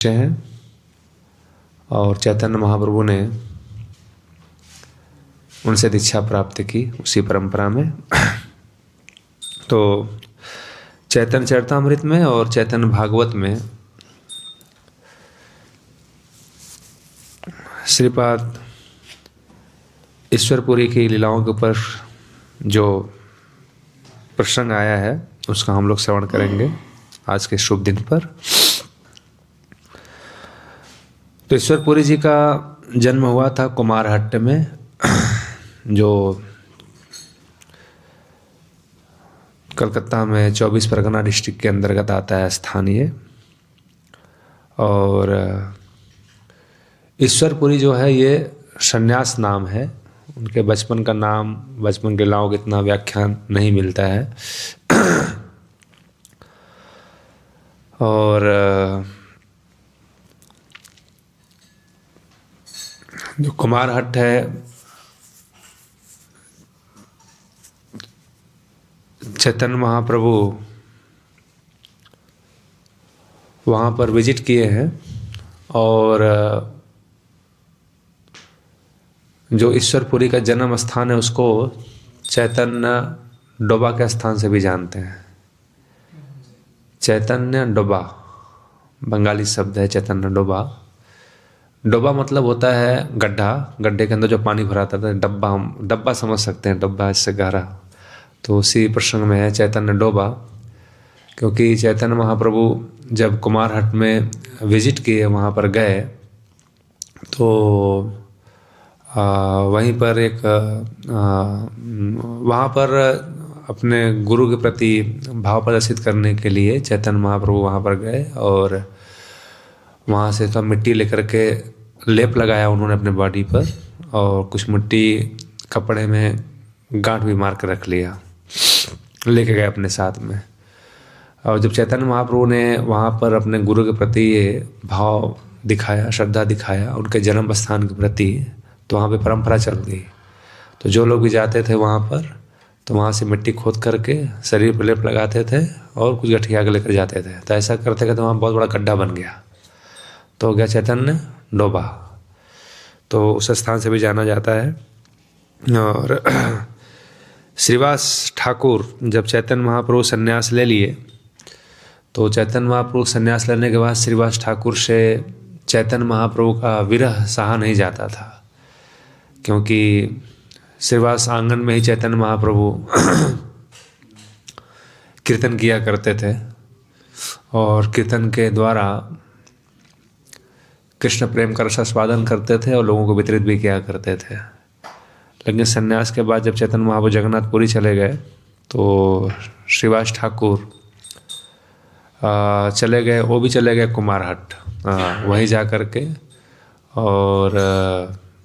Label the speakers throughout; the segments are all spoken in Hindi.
Speaker 1: हैं और चैतन्य महाप्रभु ने उनसे दीक्षा प्राप्त की उसी परंपरा में। तो चैतन्य चरितामृत में और चैतन्य भागवत में श्रीपाद ईश्वरपुरी की लीलाओं के ऊपर जो प्रसंग आया है उसका हम लोग श्रवण करेंगे आज के शुभ दिन पर। तो ईश्वरपुरी जी का जन्म हुआ था कुमारहट्ट में, जो कलकत्ता में 24 परगना डिस्ट्रिक्ट के अंतर्गत आता है स्थानीय। और ईश्वरपुरी जो है ये संन्यास नाम है। उनके बचपन का नाम, बचपन के लीलाओं का इतना व्याख्यान नहीं मिलता है। और जो कुमारहट्ट है, चैतन्य महाप्रभु वहाँ पर विजिट किए हैं। और जो ईश्वरपुरी का जन्म स्थान है उसको चैतन्य डोबा के स्थान से भी जानते हैं। चैतन्य डोबा बंगाली शब्द है, चैतन्य डोबा। डोबा मतलब होता है गड्ढा, गड्ढे के अंदर जो पानी भराता था, डब्बा, हम डब्बा समझ सकते हैं, डब्बा इससे गहरा। तो उसी प्रसंग में है चैतन्य डोबा, क्योंकि चैतन्य महाप्रभु जब कुमारहट्ट में विजिट किए, वहाँ पर गए, तो वहीं पर वहाँ पर अपने गुरु के प्रति भाव प्रदर्शित करने के लिए चैतन्य महाप्रभु वहाँ पर गए और वहाँ से तो मिट्टी लेकर के लेप लगाया उन्होंने अपने बॉडी पर, और कुछ मिट्टी कपड़े में गांठ भी मार कर रख लिया, लेके गए अपने साथ में। और जब चैतन्य महाप्रभु ने वहाँ पर अपने गुरु के प्रति ये भाव दिखाया, श्रद्धा दिखाया उनके जन्म स्थान के प्रति, तो वहाँ पे परंपरा चल गई। तो जो लोग भी जाते थे वहाँ पर, तो वहाँ से मिट्टी खोद करके शरीर पर लेप लगाते थे और कुछ गठिया के लेकर जाते थे। तो ऐसा करते करते वहाँ बहुत बड़ा गड्ढा बन गया, तो हो गया चैतन्य डोबा। तो उस स्थान से भी जाना जाता है। और श्रीवास ठाकुर जब चैतन्य महाप्रभु संन्यास ले लिए, तो चैतन्य महाप्रभु संन्यास लेने के बाद श्रीवास ठाकुर से चैतन्य महाप्रभु का विरह सहा नहीं जाता था, क्योंकि श्रीवास आंगन में ही चैतन्य महाप्रभु कीर्तन किया करते थे और कीर्तन के द्वारा कृष्ण प्रेम का रसास्वादन करते थे और लोगों को वितरित भी किया करते थे। लेकिन संन्यास के बाद जब चैतन्य महाप्रभु जगन्नाथपुरी चले गए, तो श्रीवास ठाकुर चले गए, वो भी चले गए कुमारहट्ट, वहीं जा कर के। और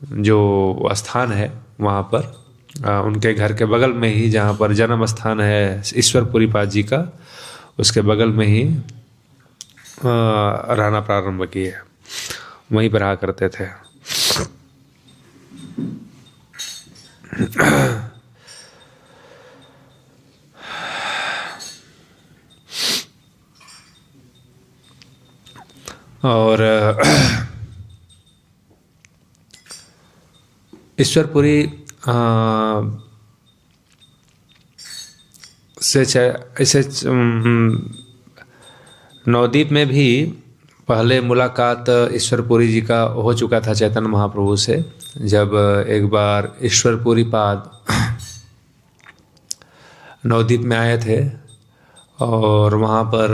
Speaker 1: जो स्थान है वहाँ पर उनके घर के बगल में ही, जहाँ पर जन्म स्थान है ईश्वरपुरी पाद जी का, उसके बगल में ही रहना प्रारंभ किए, वहीं पर रहा करते थे। और ईश्वरपुरी से ऐसे नवद्वीप में भी पहले मुलाकात ईश्वरपुरी जी का हो चुका था चैतन्य महाप्रभु से। जब एक बार ईश्वरपुरी पाद नवद्वीप में आए थे, और वहाँ पर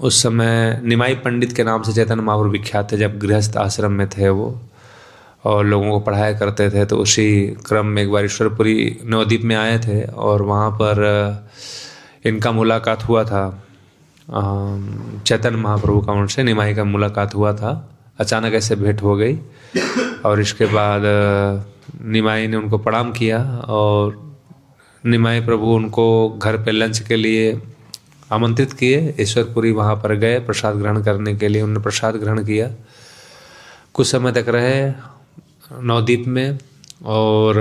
Speaker 1: उस समय निमाई पंडित के नाम से चैतन्य महाप्रभु विख्यात थे। जब गृहस्थ आश्रम में थे वो और लोगों को पढ़ाया करते थे, तो उसी क्रम में एक बार ईश्वरपुरी नवद्वीप में आए थे और वहाँ पर इनका मुलाकात हुआ था। चैतन्य महाप्रभु का उनसे निमाई का मुलाकात हुआ था। अचानक ऐसे भेंट हो गई और इसके बाद निमाई ने उनको प्रणाम किया और निमाई प्रभु उनको घर पे लंच के लिए आमंत्रित किए। ईश्वरपुरी वहाँ पर गए प्रसाद ग्रहण करने के लिए, उन्होंने प्रसाद ग्रहण किया। कुछ समय तक रहे नवद्वीप में, और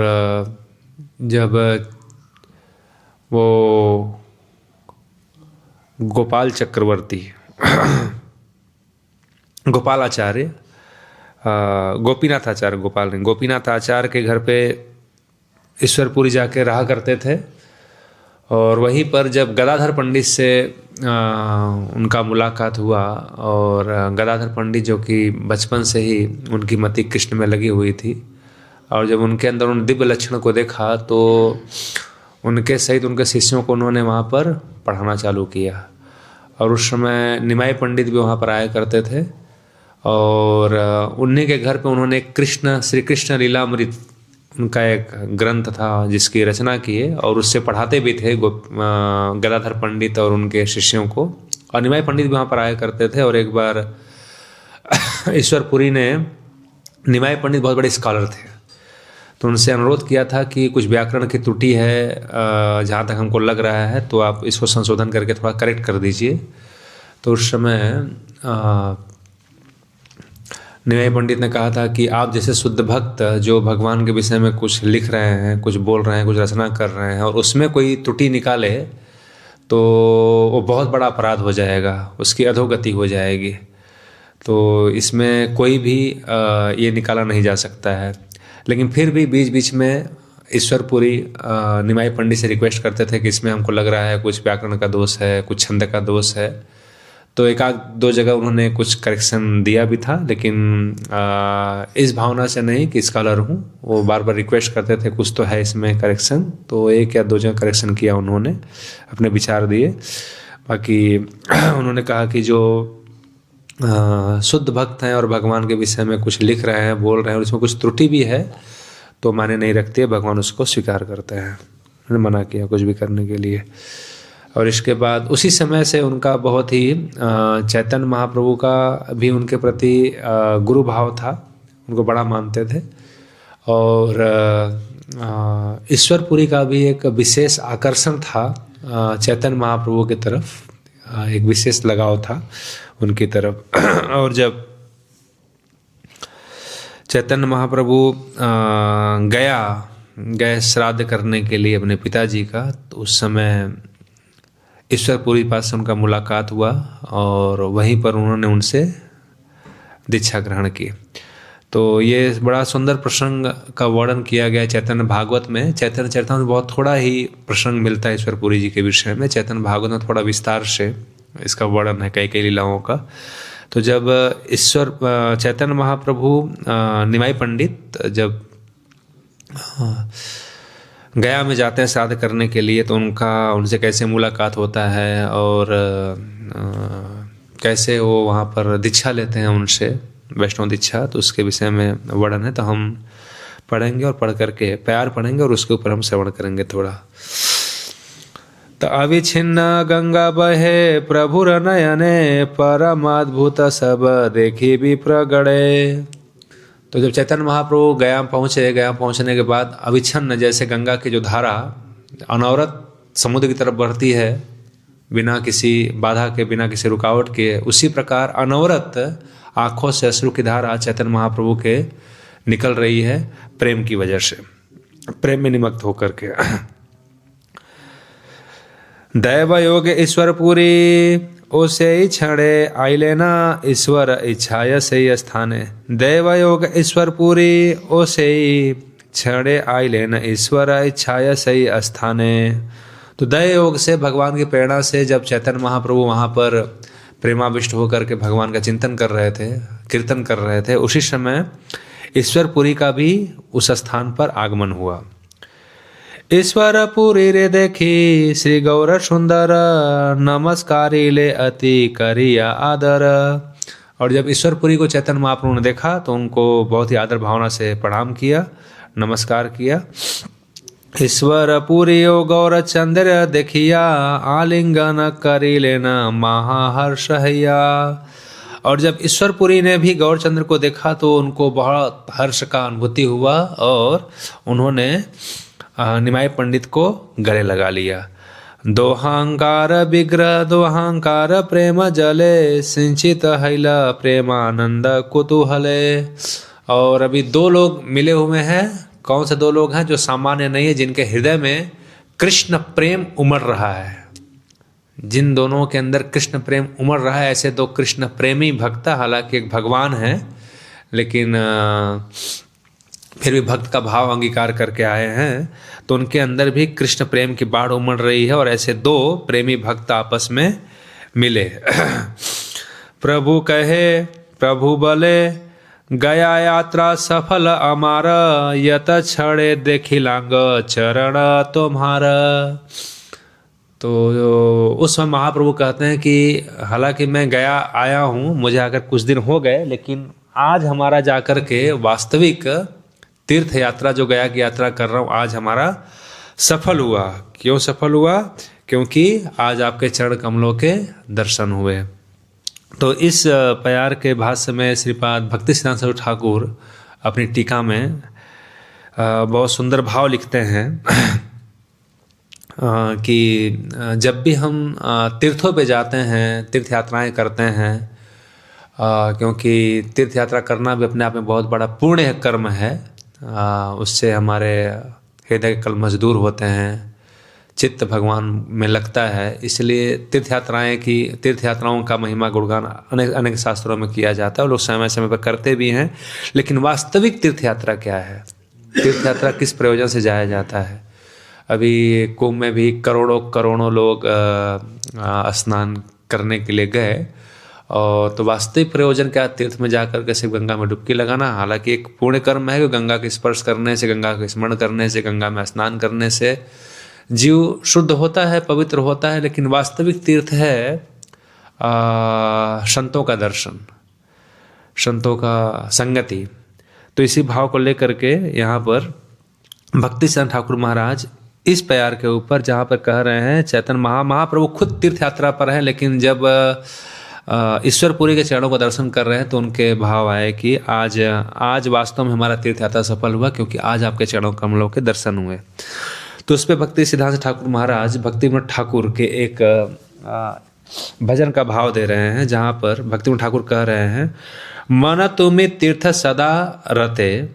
Speaker 1: जब वो गोपाल चक्रवर्ती गोपाल आचार्य, गोपीनाथ आचार्य, गोपाल नहीं, गोपीनाथ आचार्य के घर पे ईश्वरपुरी जाके रहा करते थे। और वहीं पर जब गदाधर पंडित से उनका मुलाकात हुआ, और गदाधर पंडित जो कि बचपन से ही उनकी मति कृष्ण में लगी हुई थी, और जब उनके अंदर उन दिव्य लक्षण को देखा तो उनके सहित उनके शिष्यों को उन्होंने वहाँ पर पढ़ाना चालू किया। और उस समय निमाई पंडित भी वहाँ पर आया करते थे, और उन्हीं के घर पे उन्होंने कृष्ण श्री कृष्ण लीलामृत उनका एक ग्रंथ था जिसकी रचना की है, और उससे पढ़ाते भी थे गदाधर पंडित और उनके शिष्यों को। और निमाई पंडित भी वहाँ पर आया करते थे। और एक बार ईश्वरपुरी ने, निमाई पंडित बहुत बड़े स्कॉलर थे, तो उनसे अनुरोध किया था कि कुछ व्याकरण की त्रुटि है जहाँ तक हमको लग रहा है, तो आप इसको संशोधन करके थोड़ा करेक्ट कर दीजिए। तो उस समय निमाई पंडित ने कहा था कि आप जैसे शुद्ध भक्त जो भगवान के विषय में कुछ लिख रहे हैं, कुछ बोल रहे हैं, कुछ रचना कर रहे हैं, और उसमें कोई त्रुटि निकाले तो वो बहुत बड़ा अपराध हो जाएगा, उसकी अधोगति हो जाएगी। तो इसमें कोई भी ये निकाला नहीं जा सकता है। लेकिन फिर भी बीच बीच में ईश्वरपुरी निमाई पंडित से रिक्वेस्ट करते थे कि इसमें हमको लग रहा है कुछ व्याकरण का दोष है, कुछ छंद का दोष है। तो एक आध दो जगह उन्होंने कुछ करेक्शन दिया भी था, लेकिन इस भावना से नहीं कि स्कॉलर हूँ, वो बार बार रिक्वेस्ट करते थे कुछ तो है इसमें करेक्शन। तो एक या दो जगह करेक्शन किया उन्होंने, अपने विचार दिए। बाकी उन्होंने कहा कि जो शुद्ध भक्त हैं और भगवान के विषय में कुछ लिख रहे हैं, बोल रहे हैं, और इसमें कुछ त्रुटि भी है तो माने नहीं रखती है, भगवान उसको स्वीकार करते हैं। उन्होंने मना किया कुछ भी करने के लिए। और इसके बाद उसी समय से उनका बहुत ही चैतन्य महाप्रभु का भी उनके प्रति गुरु भाव था, उनको बड़ा मानते थे। और ईश्वरपुरी का भी एक विशेष आकर्षण था चैतन्य महाप्रभु की तरफ, एक विशेष लगाव था उनकी तरफ। और जब चैतन्य महाप्रभु गए श्राद्ध करने के लिए अपने पिताजी का, तो उस समय ईश्वरपुरी पास से उनका मुलाकात हुआ, और वहीं पर उन्होंने उनसे दीक्षा ग्रहण की। तो ये बड़ा सुंदर प्रसंग का वर्णन किया गया चैतन्य भागवत में। चैतन्य चरितामृत में बहुत थोड़ा ही प्रसंग मिलता है ईश्वरपुरी जी के विषय में, चैतन्य भागवत में थोड़ा विस्तार से इसका वर्णन है कई कई लीलाओं का। तो जब चैतन्य महाप्रभु निमाई पंडित जब गया में जाते हैं श्राद्ध करने के लिए, तो उनसे कैसे मुलाकात होता है और कैसे वो वहाँ पर दीक्षा लेते हैं उनसे, वैष्णव दीक्षा, तो उसके विषय में वर्णन है। तो हम पढ़ेंगे और पढ़ करके प्यार पढ़ेंगे और उसके ऊपर हम श्रवण करेंगे थोड़ा। तो अविच्छिन्न गंगा बहे प्रभुर नयने, परम अद्भुत सब देखी भी प्रगड़े। तो जब चैतन्य महाप्रभु गया पहुँचे, गया पहुँचने के बाद अविच्छिन्न जैसे गंगा की जो धारा अनवरत समुद्र की तरफ बढ़ती है बिना किसी बाधा के, बिना किसी रुकावट के, उसी प्रकार अनवरत आँखों से अश्रु की धारा चैतन्य महाप्रभु के निकल रही है प्रेम की वजह से, प्रेम में निमग्न होकर के। दैव योग ईश्वरपुरी ओसे क्षणे आइले न ईश्वर इच्छाय से स्थाने। दैव योग ईश्वरपुरी ओसे क्षणे आइले न ईश्वर इच्छाय से स्थाने। तो दैव योग से, भगवान की प्रेरणा से जब चैतन्य महाप्रभु वहाँ पर प्रेमाविष्ट होकर के भगवान का चिंतन कर रहे थे, कीर्तन कर रहे थे, उसी समय ईश्वरपुरी का भी उस स्थान पर आगमन हुआ। ईश्वरपुरी रे देखी श्री गौर सुंदर, नमस्कारी ले अति करिया आदर। और जब ईश्वरपुरी को चैतन्य महाप्रभु ने देखा तो उनको बहुत ही आदर भावना से प्रणाम किया, नमस्कार किया। ईश्वरपुरी ओ गौर चंद्र देखिया, आलिंगन करी लेना महाहर्ष हैया। और जब ईश्वरपुरी ने भी गौरचंद्र को देखा तो उनको बहुत हर्ष का अनुभूति हुआ, और उन्होंने निमाई पंडित को गले लगा लिया। दोहांकार विग्रह दोहांकार प्रेम जले, सिंचित हैला प्रेमानंद कुतूहले। और अभी दो लोग मिले हुए हैं। कौन से दो लोग हैं? जो सामान्य नहीं है, जिनके हृदय में कृष्ण प्रेम उमड़ रहा है। जिन दोनों के अंदर कृष्ण प्रेम उमड़ रहा है, ऐसे दो कृष्ण प्रेमी भक्त, हालांकि एक भगवान है लेकिन फिर भी भक्त का भाव अंगीकार करके आए हैं, तो उनके अंदर भी कृष्ण प्रेम की बाढ़ उमड़ रही है और ऐसे दो प्रेमी भक्त आपस में मिले। प्रभु कहे प्रभु बोले, गया यात्रा सफल अमार, यत छड़े देखिलांग चरण तुम्हारा। तो उस समय महाप्रभु कहते हैं कि हालांकि मैं गया आया हूँ, मुझे आकर कुछ दिन हो गए, लेकिन आज हमारा जाकर के वास्तविक तीर्थ यात्रा जो गया की यात्रा कर रहा हूँ, आज हमारा सफल हुआ। क्यों सफल हुआ? क्योंकि आज आपके चरण कमलों के दर्शन हुए। तो इस प्यार के भाष्य में श्रीपाद भक्ति सिद्धांत सरस्वती ठाकुर अपनी टीका में बहुत सुंदर भाव लिखते हैं कि जब भी हम तीर्थों पे जाते हैं, तीर्थ यात्राएं करते हैं, क्योंकि तीर्थ यात्रा करना भी अपने आप में बहुत बड़ा पुण्य कर्म है, उससे हमारे हृदय के कलमश दूर होते हैं, चित्त भगवान में लगता है। इसलिए तीर्थ यात्राओं का महिमा गुणगान अनेक शास्त्रों में किया जाता है और लोग समय समय पर करते भी हैं। लेकिन वास्तविक तीर्थ यात्रा क्या है? तीर्थ यात्रा किस प्रयोजन से जाया जाता है? अभी कुंभ में भी करोड़ों लोग स्नान करने के लिए गए, और तो वास्तविक प्रयोजन क्या? तीर्थ में जाकर के सिर्फ गंगा में डुबकी लगाना। हालांकि एक पुण्य कर्म है कि गंगा के स्पर्श करने से, गंगा का स्मरण करने से, गंगा में स्नान करने से जीव शुद्ध होता है, पवित्र होता है। लेकिन वास्तविक तीर्थ है संतों का दर्शन, संतों का संगति। तो इसी भाव को लेकर के यहाँ पर भक्ति सिद्धांत ठाकुर महाराज इस प्यार के ऊपर जहाँ पर कह रहे हैं, चैतन्य महाप्रभु खुद तीर्थ यात्रा पर है, लेकिन जब ईश्वरपुरी के चरणों का दर्शन कर रहे हैं तो उनके भाव आए कि आज वास्तव में हमारा तीर्थ यात्रा सफल हुआ, क्योंकि आज आपके चरणों कमलों के दर्शन हुए। तो उस पर भक्ति सिद्धांत ठाकुर महाराज भक्ति विनोद ठाकुर के एक भजन का भाव दे रहे हैं, जहाँ पर भक्ति विनोद ठाकुर कह रहे हैं, मन तुमि तीर्थ सदा रते,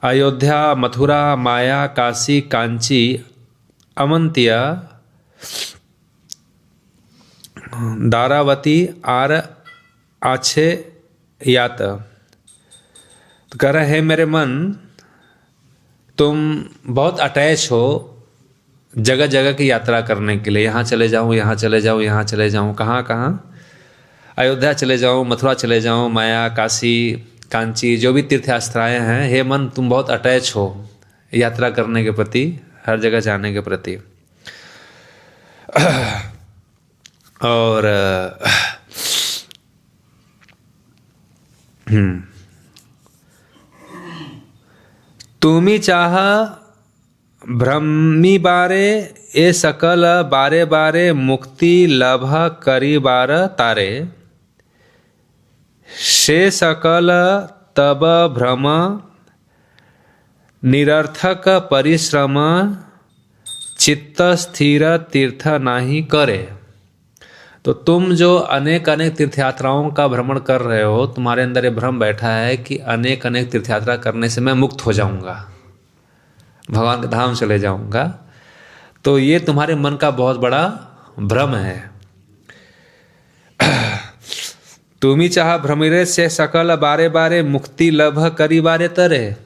Speaker 1: अयोध्या मथुरा माया काशी कांची अमंतिया दारावती आर आछे यात। तो कह रहे हैं, मेरे मन तुम बहुत अटैच हो जगह जगह की यात्रा करने के लिए। यहाँ चले जाऊँ, यहाँ चले जाऊँ, यहाँ चले जाऊँ, कहाँ कहाँ? अयोध्या चले जाऊँ, मथुरा चले जाऊँ, माया काशी कांची, जो भी तीर्थयात्राएँ हैं, हे मन तुम बहुत अटैच हो यात्रा करने के प्रति, हर जगह जाने के प्रति। और तुमी चाह भ्रमी बारे, ए सकल बारे बारे मुक्ति लभ करी बार तारे, से सकल तब भ्रम निरर्थक परिश्रम, चित्त स्थिर तीर्थ नाही करे। तो तुम जो अनेक तीर्थ यात्राओं का भ्रमण कर रहे हो, तुम्हारे अंदर ये भ्रम बैठा है कि अनेक तीर्थ यात्रा करने से मैं मुक्त हो जाऊंगा, भगवान के धाम चले जाऊंगा। तो ये तुम्हारे मन का बहुत बड़ा भ्रम है। तुमी चाह भ्रमिरे से सकल बारे बारे मुक्ति लभ करी बारे तरे।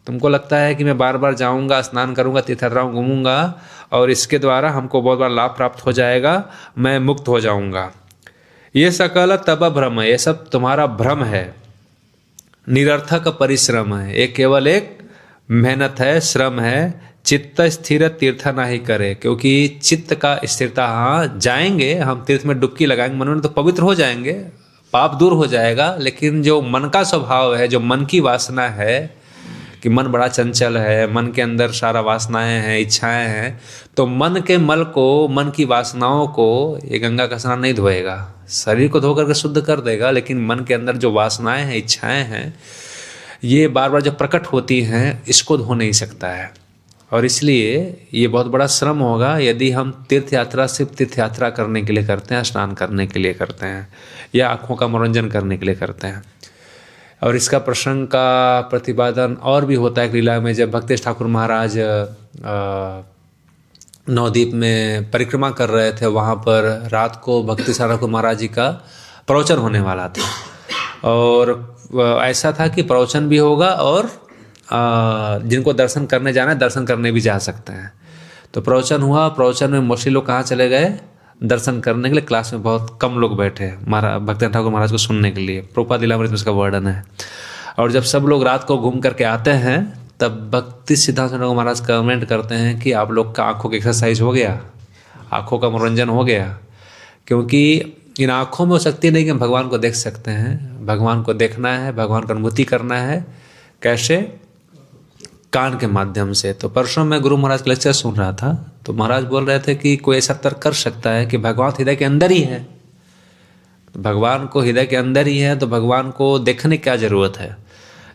Speaker 1: तुमको लगता है कि मैं बार बार जाऊंगा, स्नान करूंगा, तीर्थ यात्राओं घूमूंगा और इसके द्वारा हमको बहुत बड़ा लाभ प्राप्त हो जाएगा, मैं मुक्त हो जाऊंगा। ये सकल तब भ्रम है, ये सब तुम्हारा भ्रम है, निरर्थक परिश्रम है, ये केवल एक मेहनत है, श्रम है। चित्त स्थिर तीर्थ नहीं करे, क्योंकि चित्त का स्थिरता, हाँ जाएंगे हम तीर्थ में डुबकी लगाएंगे, मन में तो पवित्र हो जाएंगे, पाप दूर हो जाएगा, लेकिन जो मन का स्वभाव है, जो मन की वासना है कि मन बड़ा चंचल है, मन के अंदर सारा वासनाएं हैं, इच्छाएं हैं, तो मन के मल को, मन की वासनाओं को ये गंगा का स्नान नहीं धोएगा। शरीर को धो करके शुद्ध कर देगा, लेकिन मन के अंदर जो वासनाएं हैं, इच्छाएं हैं, ये बार बार जब प्रकट होती हैं, इसको धो नहीं सकता है। और इसलिए ये बहुत बड़ा श्रम होगा यदि हम तीर्थ यात्रा सिर्फ तीर्थ यात्रा करने के लिए करते हैं, स्नान करने के लिए करते हैं, या आँखों का मनोरंजन करने के लिए करते हैं। और इसका प्रसंग का प्रतिपादन और भी होता है लीला में, जब भक्तेश ठाकुर महाराज नवद्वीप में परिक्रमा कर रहे थे, वहाँ पर रात को भक्ति साधक महाराज जी का प्रवचन होने वाला था। और ऐसा था कि प्रवचन भी होगा और जिनको दर्शन करने जाना है दर्शन करने भी जा सकते हैं। तो प्रवचन हुआ, प्रवचन में मोस्टली लोग कहाँ चले गए? दर्शन करने के लिए। क्लास में बहुत कम लोग बैठे महाराज भक्ति ठाकुर महाराज को सुनने के लिए। प्रभुपाद लीलामृत में उसका वर्णन है। और जब सब लोग रात को घूम करके आते हैं तब भक्ति सिद्धांत ठाकुर महाराज कमेंट करते हैं कि आप लोग का आंखों की एक्सरसाइज हो गया, आंखों का मनोरंजन हो गया। क्योंकि इन आँखों में वो शक्ति नहीं कि हम भगवान को देख सकते हैं। भगवान को देखना है, भगवान को अनुभूति करना है। कैसे? कान के माध्यम से। तो परसों मैं गुरु महाराज का लेक्चर सुन रहा था, तो महाराज बोल रहे थे कि कोई ऐसा तर्क कर सकता है कि भगवान हृदय के अंदर ही है। भगवान को हृदय के अंदर ही है तो भगवान को देखने की क्या जरूरत है,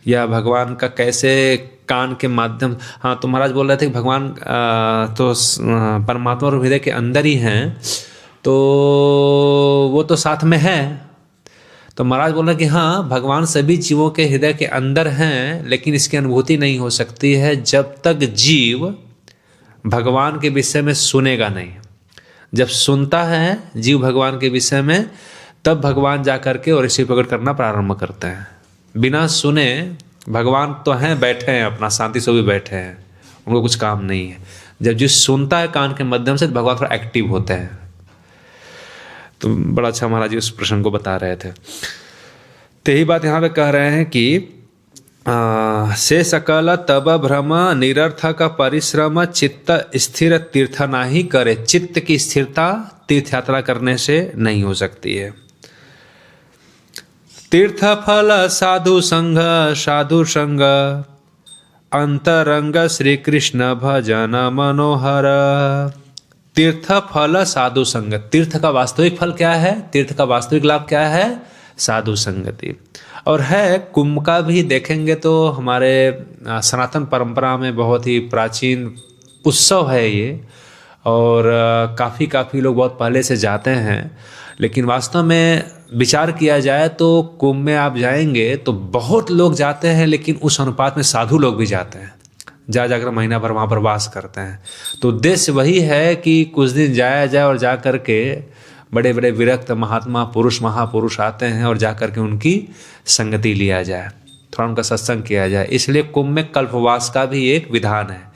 Speaker 1: या भगवान का कैसे कान के माध्यम। हाँ, तो महाराज बोल रहे थे कि भगवान तो परमात्मा और हृदय के अंदर ही हैं, तो वो तो साथ में है। तो महाराज बोल रहे कि हाँ, भगवान सभी जीवों के हृदय के अंदर हैं, लेकिन इसकी अनुभूति नहीं हो सकती है जब तक जीव भगवान के विषय में सुनेगा नहीं। जब सुनता है जीव भगवान के विषय में, तब भगवान जा करके और इसे प्रकट करना प्रारंभ करते हैं। बिना सुने भगवान तो हैं, बैठे हैं अपना शांति से भी बैठे हैं, उनको कुछ काम नहीं है। जब जिस सुनता है कान के माध्यम से, तो भगवान थोड़ा एक्टिव होते हैं। तो बड़ा अच्छा महाराज जी उस प्रश्न को बता रहे थे। तो यही बात यहाँ पे कह रहे हैं कि से सकल तब भ्रम निरर्थक परिश्रम चित्त स्थिर तीर्थ नाही करे। चित्त की स्थिरता तीर्थ यात्रा करने से नहीं हो सकती है। तीर्थ फल साधु संग अंतरंग श्री कृष्ण भजन मनोहर। तीर्थ फल साधु संग। तीर्थ का वास्तविक फल क्या है? तीर्थ का वास्तविक लाभ क्या है? साधु संगति। और है कुंभ का भी देखेंगे तो हमारे सनातन परंपरा में बहुत ही प्राचीन उत्सव है ये, और काफ़ी लोग बहुत पहले से जाते हैं। लेकिन वास्तव में विचार किया जाए तो कुंभ में आप जाएंगे तो बहुत लोग जाते हैं, लेकिन उस अनुपात में साधु लोग भी जाते हैं, जाकर महीना भर वहाँ पर वास करते हैं। तो उद्देश्य वही है कि कुछ दिन जाया जाए और जा कर के बड़े बड़े विरक्त महात्मा महापुरुष आते हैं और जा कर के उनकी संगति लिया जाए, थोड़ा उनका सत्संग किया जाए। इसलिए कुंभ में कल्पवास का भी एक विधान है।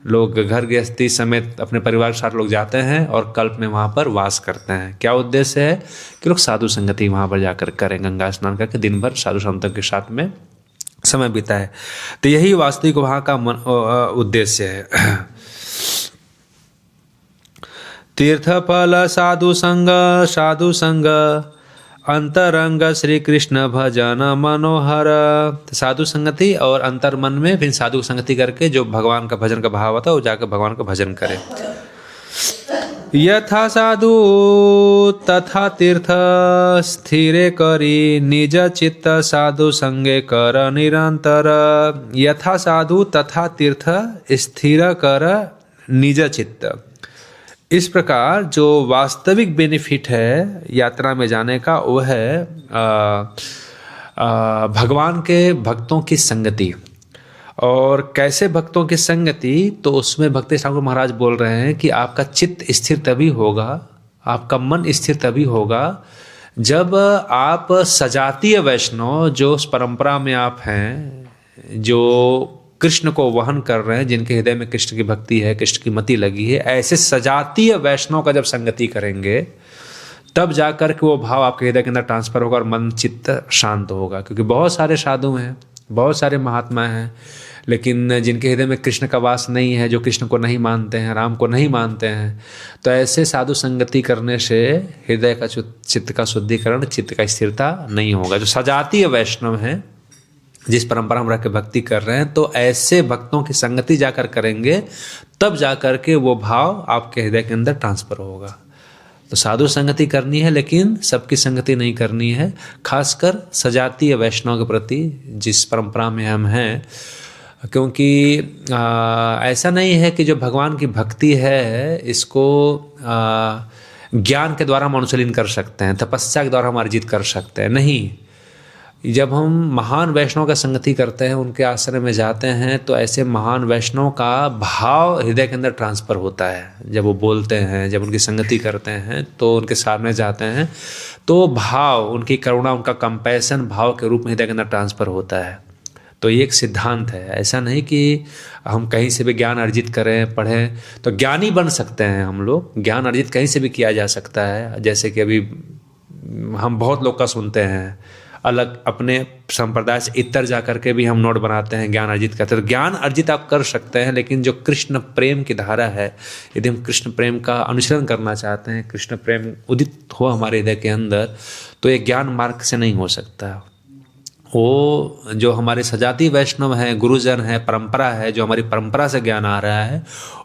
Speaker 1: लोग घर गृहस्थी समेत अपने परिवार के साथ लोग जाते हैं और कल्प में वहाँ पर वास करते हैं। क्या उद्देश्य है? कि लोग साधु संगति वहाँ पर जाकर करें, गंगा स्नान करके दिन भर साधु संतों के साथ में समय बीता है। तो यही वास्तविक वहाँ का उद्देश्य है। तीर्थ फल साधु संग अंतरंग श्री कृष्ण भजन मनोहर। साधु संगति और अंतर मन में फिर साधु संगति करके जो भगवान का भजन का भाव होता है वो जाकर भगवान का भजन करे। यथा साधु तथा तीर्थ स्थिरे करी निज चित्त साधु संगे कर निरंतर। यथा साधु तथा तीर्थ स्थिर कर निज चित्त। इस प्रकार जो वास्तविक बेनिफिट है यात्रा में जाने का वो है भगवान के भक्तों की संगति। और कैसे भक्तों की संगति? तो उसमें भक्ति ठाकुर महाराज बोल रहे हैं कि आपका चित्त स्थिर तभी होगा, आपका मन स्थिर तभी होगा जब आप सजातीय वैष्णव, जो उस परंपरा में आप हैं, जो कृष्ण को वहन कर रहे हैं, जिनके हृदय में कृष्ण की भक्ति है, कृष्ण की मति लगी है, ऐसे सजातीय वैष्णव का जब संगति करेंगे तब जाकर के वो भाव आपके हृदय के अंदर ट्रांसफर होगा और मन चित्त शांत होगा। क्योंकि बहुत सारे साधु हैं, बहुत सारे महात्मा हैं, लेकिन जिनके हृदय में कृष्ण का वास नहीं है, जो कृष्ण को नहीं मानते हैं, राम को नहीं मानते हैं, तो ऐसे साधु संगति करने से हृदय का चित्त का शुद्धिकरण, चित्त का स्थिरता नहीं होगा। जो सजातीय वैष्णव हैं, जिस परंपरा में रह के भक्ति कर रहे हैं, तो ऐसे भक्तों की संगति जाकर करेंगे तब जाकर के वो भाव आपके हृदय के अंदर ट्रांसफर होगा। तो साधु संगति करनी है, लेकिन सबकी संगति नहीं करनी है, खासकर सजातीय वैष्णव के प्रति जिस परंपरा में हम हैं। क्योंकि ऐसा नहीं है कि जो भगवान की भक्ति है इसको ज्ञान के द्वारा हम अनुशीलन कर सकते हैं, तपस्या के द्वारा हम अर्जित कर सकते हैं। नहीं, जब हम महान वैष्णव का संगति करते हैं, उनके आश्रम में जाते हैं, तो ऐसे महान वैष्णव का भाव हृदय के अंदर ट्रांसफ़र होता है। जब वो बोलते हैं, जब उनकी संगति करते हैं, तो उनके सामने जाते हैं, तो भाव, उनकी करुणा, उनका कंपैशन भाव के रूप में हृदय के अंदर ट्रांसफ़र होता है। तो ये एक सिद्धांत है। ऐसा नहीं कि हम कहीं से भी ज्ञान अर्जित करें, पढ़ें तो ज्ञानी बन सकते हैं। हम लोग ज्ञान अर्जित कहीं से भी किया जा सकता है। जैसे कि अभी हम बहुत लोग का सुनते हैं, अलग अपने संप्रदाय से इतर जा करके भी हम नोट बनाते हैं, ज्ञान अर्जित करते हैं। तो ज्ञान अर्जित आप कर सकते हैं, लेकिन जो कृष्ण प्रेम की धारा है, यदि हम कृष्ण प्रेम का अनुसरण करना चाहते हैं, कृष्ण प्रेम उदित हो हमारे हृदय के अंदर, तो ये ज्ञान मार्ग से नहीं हो सकता। वो जो हमारे सजाती वैष्णव हैं, गुरुजन है, परंपरा है, जो हमारी परंपरा से ज्ञान आ रहा है,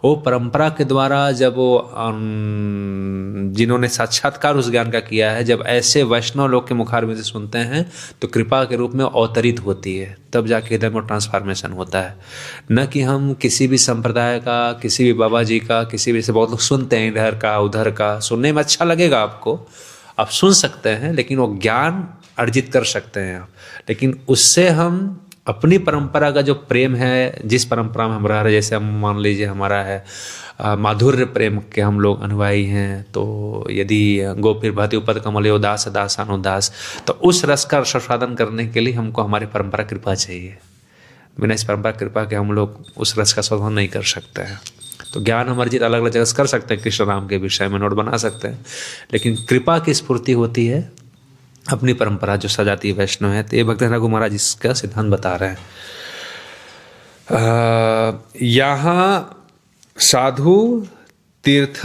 Speaker 1: वो परंपरा के द्वारा जब वो जिन्होंने साक्षात्कार उस ज्ञान का किया है, जब ऐसे वैष्णव लोग के मुखारबिंद से सुनते हैं, तो कृपा के रूप में अवतरित होती है, तब जाके हृदय में ट्रांसफॉर्मेशन होता है। न कि हम किसी भी संप्रदाय का, किसी भी बाबा जी का, किसी भी से बहुत लोग सुनते हैं इधर का उधर का, सुनने में अच्छा लगेगा आपको, आप सुन सकते हैं, लेकिन वो ज्ञान अर्जित कर सकते हैं आप। लेकिन उससे हम अपनी परंपरा का जो प्रेम है, जिस परंपरा में हम रह रहे, जैसे हम मान लीजिए हमारा है माधुर्य प्रेम के हम लोग अनुयायी हैं, तो यदि गोपीर भक्ति उपद कमल दास दास अनुदास, तो उस रस का संसाधन करने के लिए हमको हमारी परंपरा कृपा चाहिए। बिना इस परंपरा कृपा के हम लोग उस रस का शोधन नहीं कर सकते हैं। तो ज्ञान हम अर्जित अलग अलग जगह कर सकते हैं, कृष्ण राम के विषय में नोट बना सकते हैं, लेकिन कृपा की स्फूर्ति होती है अपनी परंपरा जो सजाती वैष्णव है। तो ये भक्त रघु महाराज इसका सिद्धांत बता रहे हैं। यहाँ साधु तीर्थ,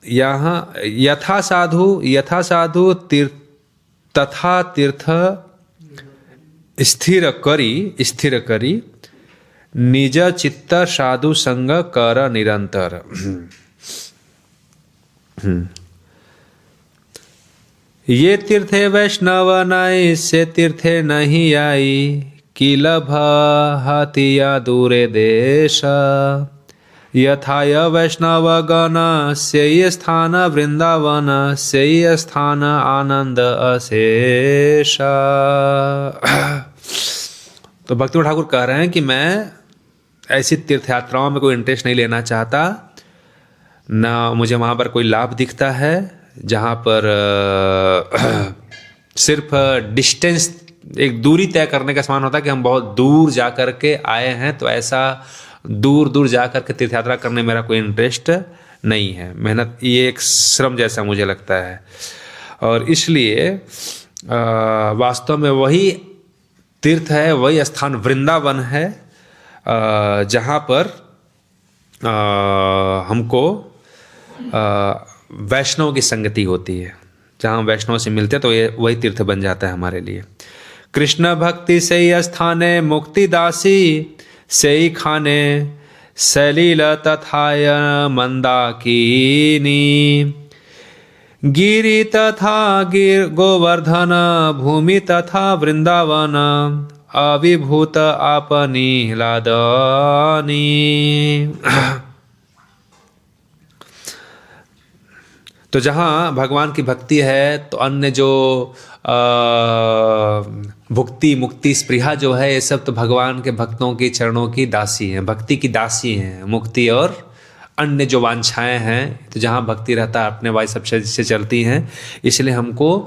Speaker 1: यहाँ यथा साधु तीर्थ तथा तीर्थ स्थिर करी निज चित्त साधु संग कर निरंतर। ये तीर्थे वैष्णव नाई से तीर्थे नहीं आई, किल भतिया दूरे देश, यथाय वैष्णव गण से स्थान वृंदावन, से स्थान आनंद अशेष। तो भक्ति ठाकुर कह रहे हैं कि मैं ऐसी तीर्थ यात्राओं में कोई इंटरेस्ट नहीं लेना चाहता, ना मुझे वहाँ पर कोई लाभ दिखता है, जहाँ पर सिर्फ डिस्टेंस, एक दूरी तय करने का समान होता है कि हम बहुत दूर जा कर के आए हैं, तो ऐसा दूर दूर जा कर के तीर्थ यात्रा करने में मेरा कोई इंटरेस्ट नहीं है। मेहनत, ये एक श्रम जैसा मुझे लगता है। और इसलिए वास्तव में वही तीर्थ है, वही स्थान वृंदावन है, जहाँ पर हमको वैष्णव की संगति होती है। जहाँ हम वैष्णव से मिलते हैं तो ये वही तीर्थ बन जाता है हमारे लिए। कृष्ण भक्ति से ही स्थाने मुक्ति दासी, से ही खाने सलील तथाय मंदाकिनी, गिरि तथा गिर गोवर्धन, भूमि तथा वृंदावन, अविभूत आपनी लादनी। तो जहाँ भगवान की भक्ति है, तो अन्य जो भुक्ति मुक्ति स्पृहा जो है, ये सब तो भगवान के भक्तों की चरणों की दासी हैं, भक्ति की दासी हैं। मुक्ति और अन्य जो वांछाएं हैं, तो जहाँ भक्ति रहता है अपने वाई सबसे से चलती हैं। इसलिए हमको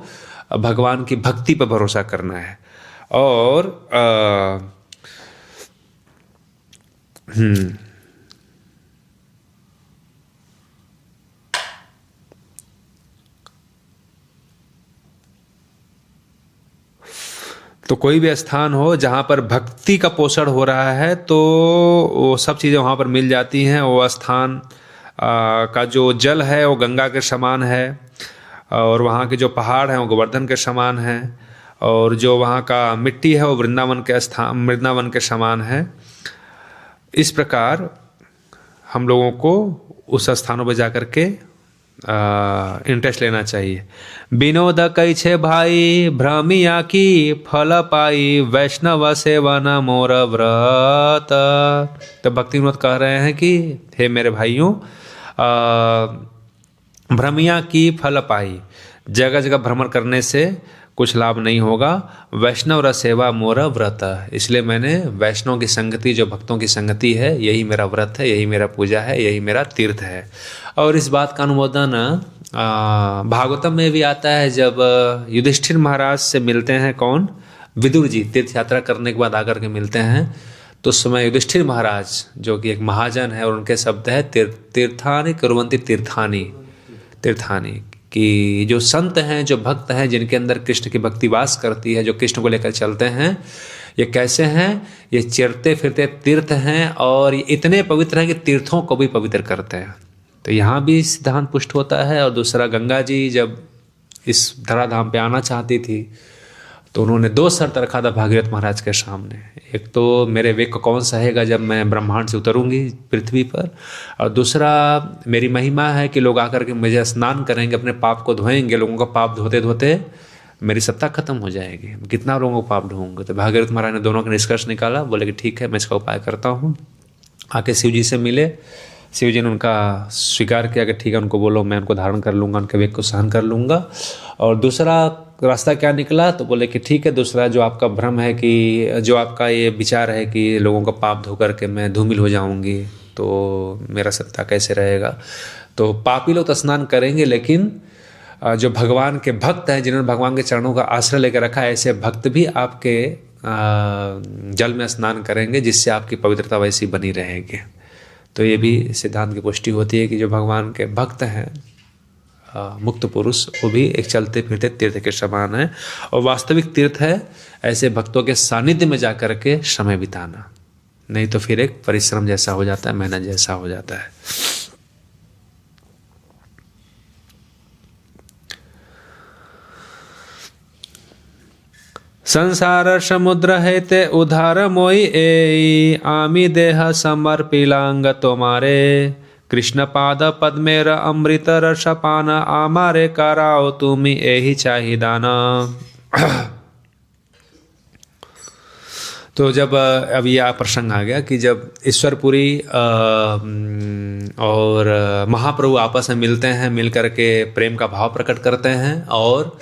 Speaker 1: भगवान की भक्ति पर भरोसा करना है। और तो कोई भी स्थान हो जहाँ पर भक्ति का पोषण हो रहा है, तो वो सब चीज़ें वहाँ पर मिल जाती हैं। वो स्थान का जो जल है वो गंगा के समान है, और वहाँ के जो पहाड़ हैं वो गोवर्धन के समान हैं, और जो वहाँ का मिट्टी है वो वृंदावन के समान है। इस प्रकार हम लोगों को उस स्थानों पर जा कर के इंटरेस्ट लेना चाहिए। विनोद कई छे भाई भ्रमिया की फल पाई, वैष्णव सेवन मोर व्रत। तो भक्ति विनोद कह रहे हैं कि हे मेरे भाइयों, भ्रमिया की फल पाई, जगह जगह भ्रमण करने से कुछ लाभ नहीं होगा। वैष्णव रस सेवा मोरा व्रत, इसलिए मैंने वैष्णव की संगति, जो भक्तों की संगति है, यही मेरा व्रत है, यही मेरा पूजा है, यही मेरा तीर्थ है। और इस बात का अनुमोदन भागवतम में भी आता है, जब युधिष्ठिर महाराज से मिलते हैं कौन, विदुर जी, तीर्थ यात्रा करने के बाद आकर के मिलते हैं, तो उस समय युधिष्ठिर महाराज जो कि एक महाजन है, और उनके शब्द है तीर्थानि कुर्वन्ति तीर्थानि, तीर्थानि, कि जो संत हैं, जो भक्त हैं, जिनके अंदर कृष्ण की भक्ति वास करती है, जो कृष्ण को लेकर चलते हैं, ये कैसे हैं, ये चरते फिरते तीर्थ हैं, और ये इतने पवित्र हैं कि तीर्थों को भी पवित्र करते हैं। तो यहाँ भी सिद्धांत पुष्ट होता है। और दूसरा, गंगा जी जब इस धराधाम पे आना चाहती थी तो उन्होंने 2 शर्त रखा था भागीरथ महाराज के सामने। एक तो मेरे वेग को कौन सहेगा जब मैं ब्रह्मांड से उतरूंगी पृथ्वी पर, और दूसरा मेरी महिमा है कि लोग आकर के मुझे स्नान करेंगे, अपने पाप को धोएंगे, लोगों का पाप धोते धोते मेरी सत्ता खत्म हो जाएगी, कितना लोगों को पाप ढूंढूंगे। तो भागीरथ महाराज ने दोनों का निष्कर्ष निकाला, बोले कि ठीक है, मैं इसका उपाय करता हूँ। आके शिव जी से मिले, शिव जी ने उनका स्वीकार किया कि ठीक है, उनको बोलो मैं उनको धारण कर लूँगा, उनके वेग को सहन कर लूँगा। और दूसरा रास्ता क्या निकला, तो बोले कि ठीक है, दूसरा जो आपका भ्रम है, कि जो आपका ये विचार है कि लोगों का पाप धो करके मैं धूमिल हो जाऊंगी, तो मेरा सत्ता कैसे रहेगा। तो पापी लोग तो स्नान करेंगे, लेकिन जो भगवान के भक्त हैं, जिन्होंने भगवान के चरणों का आश्रय लेकर रखा है, ऐसे भक्त भी आपके जल में स्नान करेंगे, जिससे आपकी पवित्रता वैसी बनी रहेगी। तो ये भी सिद्धांत की पुष्टि होती है कि जो भगवान के भक्त हैं, मुक्त पुरुष, वो भी एक चलते फिरते तीर्थ के समान है। और वास्तविक तीर्थ है ऐसे भक्तों के सानिध्य में जाकर के समय बिताना, नहीं तो फिर एक परिश्रम जैसा हो जाता है, मेहनत जैसा हो जाता है। संसार समुद्र है ते उधार मोई ए, आमी देह समर्पिलांग तुम्हारे, कृष्ण पाद पद्मेर अमृत रसपान, आमारे कराओ तुमी एही चाहिदाना। तो जब अब यह प्रसंग आ गया कि जब ईश्वरपुरी और महाप्रभु आपस में मिलते हैं, मिल करके प्रेम का भाव प्रकट करते हैं, और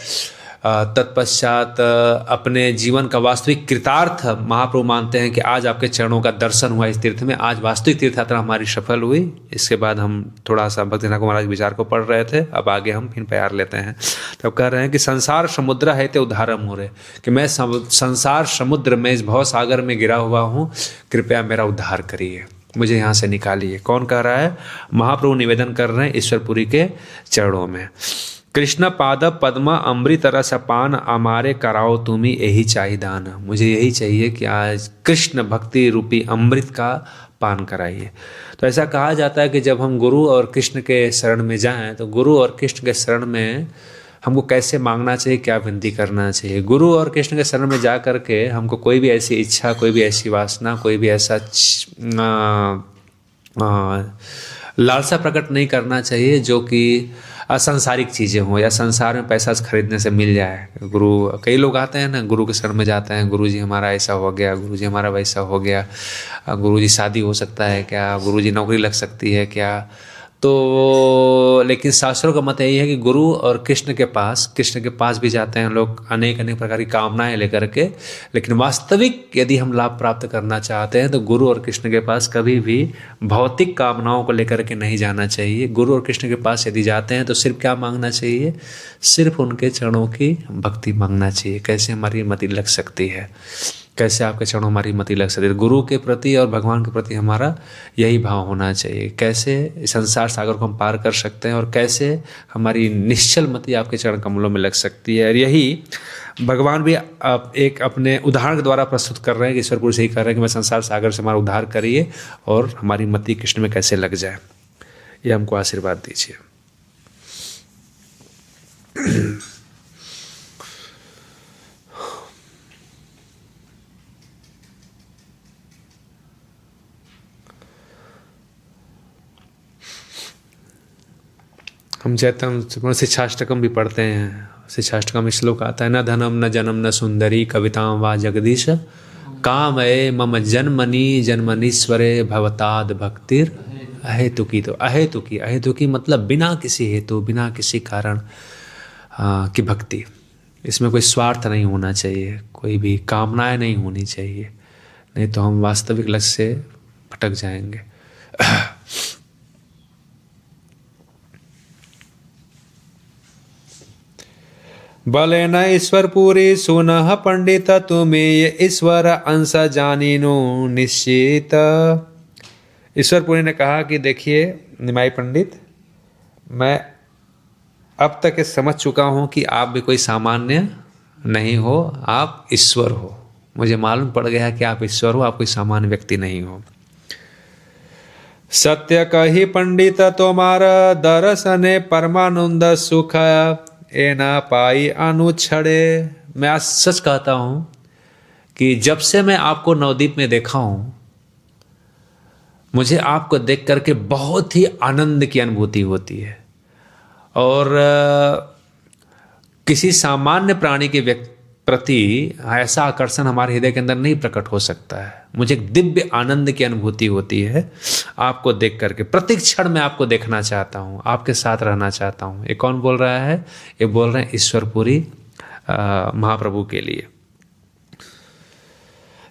Speaker 1: तत्पश्चात अपने जीवन का वास्तविक कृतार्थ महाप्रभु मानते हैं कि आज आपके चरणों का दर्शन हुआ इस तीर्थ में, आज वास्तविक तीर्थ यात्रा हमारी सफल हुई। इसके बाद हम थोड़ा सा भक्ति ठाकुर महाराज विचार को पढ़ रहे थे, अब आगे हम फिर प्यार लेते हैं। तब कह रहे हैं कि संसार समुद्र है ते उद्धारम हो रहे, कि मैं संसार समुद्र में, इस भव सागर में गिरा हुआ हूँ, कृपया मेरा उद्धार करिए, मुझे यहाँ से निकालिए। कौन कह रहा है? महाप्रभु निवेदन कर रहे हैं ईश्वरपुरी के चरणों में। कृष्ण पाद पद्म अमृत रस पान, अमारे कराओ तुम्ही यही चाहिदान, मुझे यही चाहिए कि आज कृष्ण भक्ति रूपी अमृत का पान कराइए। तो ऐसा कहा जाता है कि जब हम गुरु और कृष्ण के शरण में जाएं, तो गुरु और कृष्ण के शरण में हमको कैसे मांगना चाहिए, क्या विनती करना चाहिए। गुरु और कृष्ण के शरण में जा करके हमको कोई भी ऐसी इच्छा, कोई भी ऐसी वासना, कोई भी ऐसा लालसा प्रकट नहीं करना चाहिए जो कि असंसारिक चीज़ें हो, या संसार में पैसा खरीदने से मिल जाए। गुरु, कई लोग आते हैं ना, गुरु के शरण में जाते हैं, गुरु जी हमारा ऐसा हो गया, गुरु जी हमारा वैसा हो गया, गुरु जी शादी हो सकता है क्या, गुरु जी नौकरी लग सकती है क्या। तो लेकिन शास्त्रों का मत यही है कि गुरु और कृष्ण के पास भी जाते हैं लोग अनेक प्रकार की कामनाएं लेकर के, लेकिन वास्तविक यदि हम लाभ प्राप्त करना चाहते हैं तो गुरु और कृष्ण के पास कभी भी भौतिक कामनाओं को लेकर के नहीं जाना चाहिए। गुरु और कृष्ण के पास यदि जाते हैं तो सिर्फ क्या मांगना चाहिए? सिर्फ उनके चरणों की भक्ति मांगना चाहिए। कैसे हमारी मति लग सकती है, कैसे आपके चरणों हमारी मति लग सकती है। गुरु के प्रति और भगवान के प्रति हमारा यही भाव होना चाहिए। कैसे संसार सागर को हम पार कर सकते हैं, और कैसे हमारी निश्चल मति आपके चरण कमलों में लग सकती है। और यही भगवान भी एक अपने उदाहरण के द्वारा प्रस्तुत कर रहे हैं कि ईश्वरपुर से ही कर रहे हैं कि मैं संसार सागर से हमारा उद्धार करिए और हमारी मति कृष्ण में कैसे लग जाए। ये हमको आशीर्वाद दीजिए। हम चैतन्य शिक्षाष्टकम भी पढ़ते हैं। शिक्षाष्टकम में श्लोक आता है, न धनम न जन्म न सुंदरी कवितां वा जगदीश, काम ए मम जन्मनि जन्मनीश्वरे भवताद भक्तिर अहेतुकी। तो अहेतुकी मतलब बिना किसी हेतु, बिना किसी कारण की भक्ति। इसमें कोई स्वार्थ नहीं होना चाहिए, कोई भी कामनाएं नहीं होनी चाहिए, नहीं तो हम वास्तविक लक्ष्य से भटक जाएंगे।
Speaker 2: बले न ईश्वर पूरी सुनह पंडित तुम्हें ये ईश्वर अंश जानिनो निश्चित।
Speaker 1: ईश्वरपुरी ने कहा कि देखिए निमाई पंडित, मैं अब तक ये समझ चुका हूं कि आप भी कोई सामान्य नहीं हो, आप ईश्वर हो। मुझे मालूम पड़ गया कि आप ईश्वर हो, आप कोई सामान्य व्यक्ति नहीं हो।
Speaker 2: सत्य कही पंडित तुम्हारा दर्शने परमानंद सुख ए ना पाई अनुछड़े।
Speaker 1: मैं आज सच कहता हूं कि जब से मैं आपको नवद्वीप में देखा हूं, मुझे आपको देख करके बहुत ही आनंद की अनुभूति होती है। और किसी सामान्य प्राणी के प्रति ऐसा आकर्षण हमारे हृदय के अंदर नहीं प्रकट हो सकता है। मुझे एक दिव्य आनंद की अनुभूति होती है आपको देख करके। प्रत्येक क्षण मैं आपको देखना चाहता हूँ, आपके साथ रहना चाहता हूँ। ये कौन बोल रहा है? ये बोल रहे हैं ईश्वरपुरी महाप्रभु के लिए।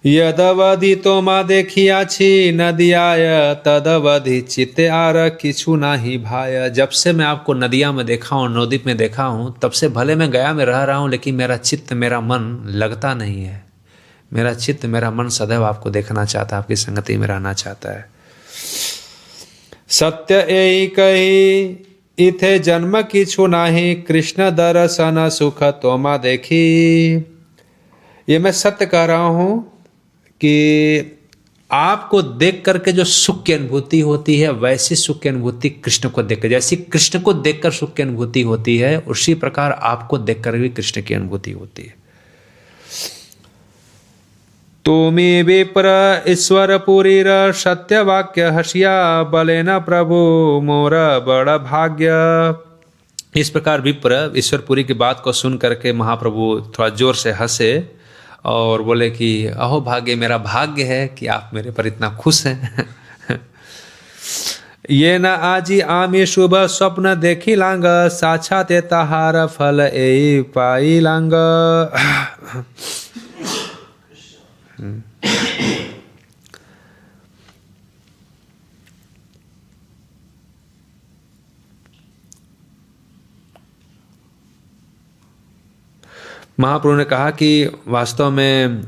Speaker 2: यदवधि तो मा देखिया छी नदियाय तदवधि चित्ते आर किछु नाही भाय।
Speaker 1: जब से मैं आपको नदिया में देखा हूँ, नवद्वीप में देखा हूँ, तब से भले मैं गया में रह रहा हूँ, लेकिन मेरा चित्त, मेरा मन लगता नहीं है। मेरा चित्त, मेरा मन सदैव आपको देखना चाहता है, आपकी संगति में रहना चाहता है।
Speaker 2: सत्य एई कही इथे जन्म किछु नाही कृष्ण दर्शन सुख तोमा देखी।
Speaker 1: ये मैं सत्य कह रहा हूं कि आपको देख करके जो सुख की अनुभूति होती है, वैसी सुख की अनुभूति कृष्ण को देखकर, जैसी कृष्ण को देखकर सुख की अनुभूति होती है, उसी प्रकार आपको देखकर भी कृष्ण की अनुभूति होती है।
Speaker 2: तुमी विप्र ईश्वर पुरीर सत्य वाक्य हसिया बलेन प्रभु मोर बड़ भाग्य।
Speaker 1: इस प्रकार विप्र ईश्वरपुरी की बात को सुन करके महाप्रभु थोड़ा जोर से हंसे और बोले कि अहो भाग्य, मेरा भाग्य है कि आप मेरे पर इतना खुश हैं।
Speaker 2: ये न आजी आमी शुभ स्वप्न देखी लांग साक्षात ताहार फल ए पाई लांग।
Speaker 1: महाप्रभु ने कहा कि वास्तव में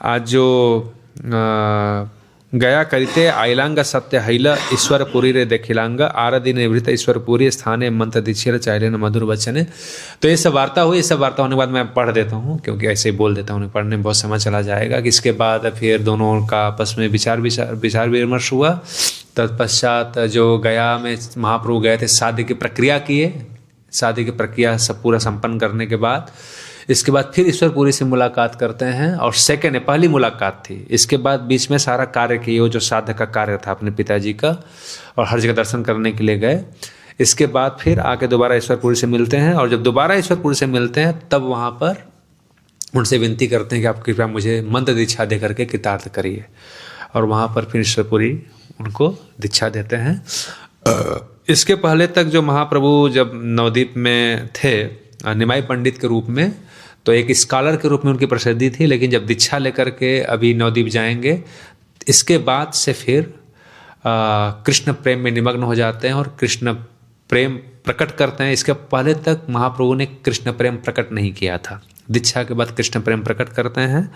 Speaker 1: आज जो गया करिते आइलांग सत्य हैल ईश्वरपुरी रे देखिलांग आरदी निवृत्त ईश्वरपुरी स्थाने मंत्र दीक्षिर चाइले न मधुर वचने। तो ये सब वार्ता हुई। ये सब वार्ता होने के बाद मैं पढ़ देता हूँ, क्योंकि ऐसे ही बोल देता हूँ, पढ़ने में बहुत समय चला जाएगा। कि इसके बाद फिर दोनों का आपस में विचार विमर्श हुआ। तत्पश्चात जो गया में महाप्रभु गए थे, शादी की प्रक्रिया किए। शादी की प्रक्रिया सब पूरा संपन्न करने के बाद इसके बाद फिर ईश्वरपुरी से मुलाकात करते हैं। और सेकेंड है, पहली मुलाकात थी। इसके बाद बीच में सारा कार्य किए, वो जो साधक का कार्य था अपने पिताजी का, और हर जगह दर्शन करने के लिए गए। इसके बाद फिर आके दोबारा ईश्वरपुरी से मिलते हैं। और जब दोबारा ईश्वरपुरी से मिलते हैं, तब वहाँ पर उनसे विनती करते हैं कि आप कृपया मुझे मंत्र दीक्षा दे करके कृतार्थ करिए। और वहाँ पर फिर ईश्वरपुरी उनको दीक्षा देते हैं। इसके पहले तक जो महाप्रभु जब नवद्वीप में थे निमाई पंडित के रूप में, तो एक स्कॉलर के रूप में उनकी प्रसिद्धि थी। लेकिन जब दीक्षा लेकर के अभी नवद्वीप जाएंगे, इसके बाद से फिर कृष्ण प्रेम में निमग्न हो जाते हैं और कृष्ण प्रेम प्रकट करते हैं। इसके पहले तक महाप्रभु ने कृष्ण प्रेम प्रकट नहीं किया था। दीक्षा के बाद कृष्ण प्रेम प्रकट करते हैं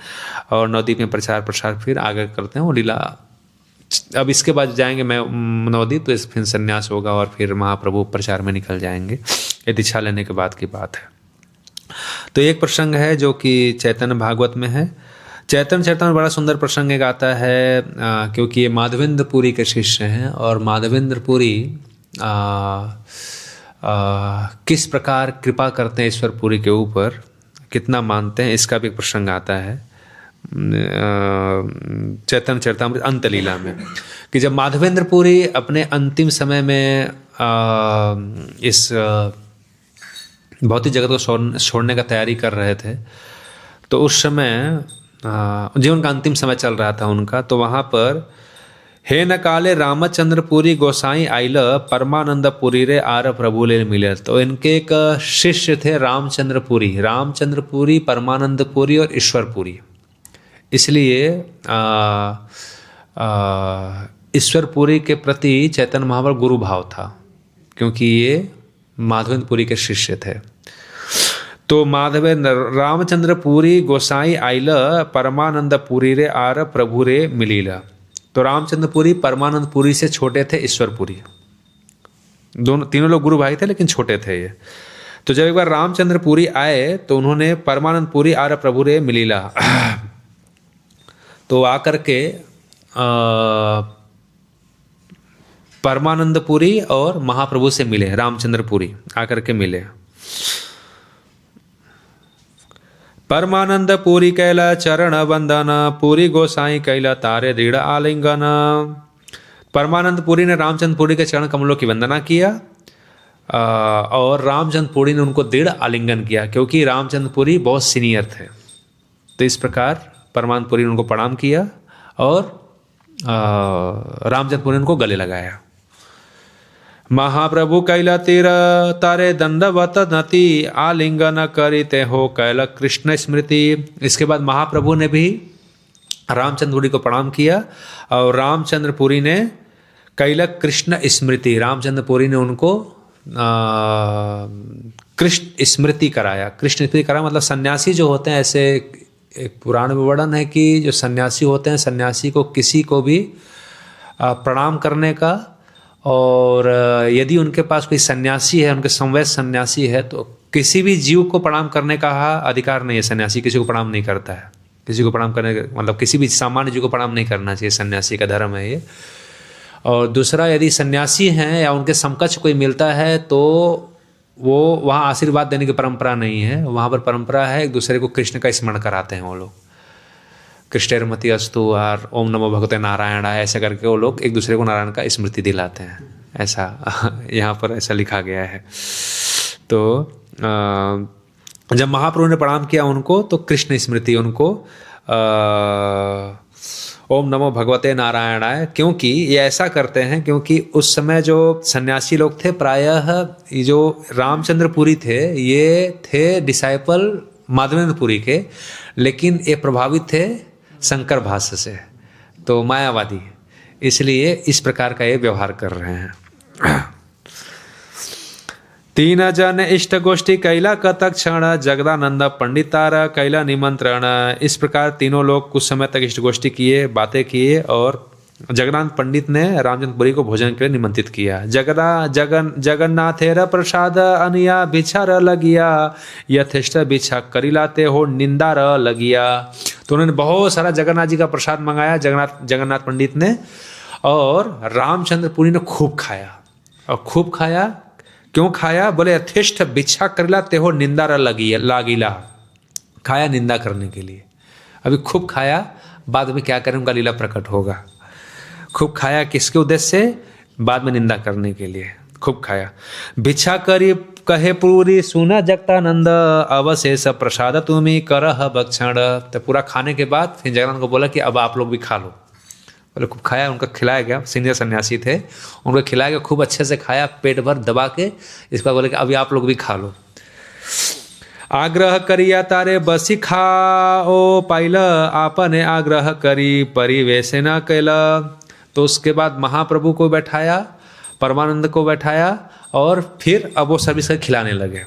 Speaker 1: और नवद्वीप में प्रचार प्रसार फिर आगे करते हैं। वो लीला अब इसके बाद जाएंगे मैं नवद्वीप, तो फिर संन्यास होगा और फिर महाप्रभु प्रचार में निकल जाएंगे। ये दीक्षा लेने के बाद की बात है। तो एक प्रसंग है जो कि चैतन्य भागवत में है। चैतन्य चरित में बड़ा सुंदर प्रसंग एक आता है, क्योंकि ये माधवेंद्रपुरी के शिष्य हैं। और माधवेंद्रपुरी किस प्रकार कृपा करते हैं ईश्वरपुरी के ऊपर, कितना मानते हैं, इसका भी एक प्रसंग आता है चैतन्य चरितामृत अंत लीला में। कि जब माधवेंद्रपुरी अपने अंतिम समय में इस भौतिक जगत को छोड़ने का तैयारी कर रहे थे, तो उस समय जीवन का अंतिम समय चल रहा था उनका। तो वहाँ पर
Speaker 2: हे न काले रामचंद्रपुरी गोसाई आइल परमानंदपुरी रे आर प्रभु ले मिले। तो इनके एक शिष्य थे रामचंद्रपुरी, परमानंदपुरी और ईश्वरपुरी। इसलिए ईश्वरपुरी के प्रति चैतन्य महाप्रभु गुरु भाव था, क्योंकि ये माधवेंद्रपुरी के शिष्य थे। तो रामचंद्रपुरी गोसाई आइल परमानंदपुरी रे आर प्रभु रे मिलीला। तो रामचंद्रपुरी परमानंदपुरी से छोटे थे ईश्वरपुरी, तीनों लोग गुरु भाई थे लेकिन छोटे थे ये। तो जब एक बार रामचंद्रपुरी आए तो उन्होंने परमानंदपुरी आर प्रभु रे मिलीला तो आकर के परमानंदपुरी और महाप्रभु से मिले। रामचंद्रपुरी आकर के मिले। परमानंदपुरी कैला चरण वंदन, पुरी गोसाई कैला तारे दृढ़ आलिंगन। परमानंदपुरी ने रामचंद्रपुरी के चरण कमलों की वंदना किया और रामचंद्रपुरी ने उनको दृढ़ आलिंगन किया, क्योंकि रामचंद्रपुरी बहुत सीनियर थे। तो इस प्रकार परमानंदपुरी ने उनको प्रणाम किया और रामचंद्रपुरी ने उनको गले लगाया। महाप्रभु कैला तीर तारे दंडवत नति, आलिंगन करिते हो कैल कृष्ण स्मृति। इसके बाद महाप्रभु ने भी रामचंद्रपुरी को प्रणाम किया और रामचंद्रपुरी ने कैल कृष्ण स्मृति, रामचंद्रपुरी ने उनको कृष्ण स्मृति कराया। कृष्ण स्मृति कराया मतलब सन्यासी जो होते हैं, ऐसे एक पुराण में वर्णन है कि जो सन्यासी होते हैं, सन्यासी को किसी को भी प्रणाम करने का, और यदि उनके पास कोई सन्यासी है, उनके समवयस्क सन्यासी है, तो किसी भी जीव को प्रणाम करने का अधिकार नहीं है। सन्यासी किसी को प्रणाम नहीं करता है। किसी को प्रणाम करने मतलब किसी भी सामान्य जीव को प्रणाम नहीं करना चाहिए, सन्यासी का धर्म है ये। और दूसरा, यदि सन्यासी हैं या उनके समकक्ष कोई मिलता है तो वो वहाँ आशीर्वाद देने की परंपरा नहीं है। वहाँ पर परंपरा है एक दूसरे को कृष्ण का स्मरण कराते हैं वो लोग, कृष्णेरमति अस्तु और ओम नमो भगवते नारायण, ऐसे करके वो लोग एक दूसरे को नारायण का स्मृति दिलाते हैं। ऐसा यहाँ पर ऐसा लिखा गया है। तो जब महाप्रभु ने प्रणाम किया उनको तो कृष्ण स्मृति उनको ओम नमो भगवते नारायणाय, क्योंकि ये ऐसा करते हैं क्योंकि उस समय जो सन्यासी लोग थे प्रायः जो रामचंद्रपुरी थे ये थे डिसाइपल माधवेंद्रपुरी के, लेकिन ये प्रभावित थे शंकर भाष्य से, तो मायावादी, इसलिए इस प्रकार का ये व्यवहार कर रहे हैं। तीन जन इष्ट गोष्ठी कैला कतक क्षण, जगदानंद पंडितारा कैला निमंत्रण। इस प्रकार तीनों लोग कुछ समय तक इष्ट गोष्ठी किए, बातें किए और जगन्नाथ पंडित ने रामचंद्रपुरी को भोजन के लिए निमंत्रित किया। जगन्नाथेर प्रसाद अनिया भिक्षा र लगिया, यथेष्ट भिक्षा करी लाते हो निंदा र लगिया। तो उन्होंने बहुत सारा जगन्नाथ जी का प्रसाद मंगाया जगन्नाथ पंडित ने, और रामचंद्रपुरी ने खूब खाया। और खूब खाया, क्यों खाया? बोले यथेष्ट भिक्षा करी लाते हो निंदा र लागिला, खाया निंदा करने के लिए। अभी खूब खाया, बाद में क्या करें उनका लीला प्रकट होगा। खूब खाया किसके उद्देश्य से? बाद में निंदा करने के लिए खूब खाया। भिक्षा करी कहे पूरी सुना जगतानंद, अवशेष प्रसाद तुम्हें करह भक्षण। तो पूरा खाने के बाद फिर जगन्नाथ को बोला कि अब आप लोग भी खा लो। बोले खूब खाया, उनका खिलाया गया, सीनियर सन्यासी थे, उनको खिलाया गया, खूब अच्छे से खाया पेट भर दबा के। इसके बाद बोले कि अभी आप लोग भी खा लो। आग्रह करिया तारे बसी खाओ पाइल, आपने आग्रह करी परिवेश न कैला। तो उसके बाद महाप्रभु को बैठाया, परमानंद को बैठाया और फिर अब वो सभी से खिलाने लगे।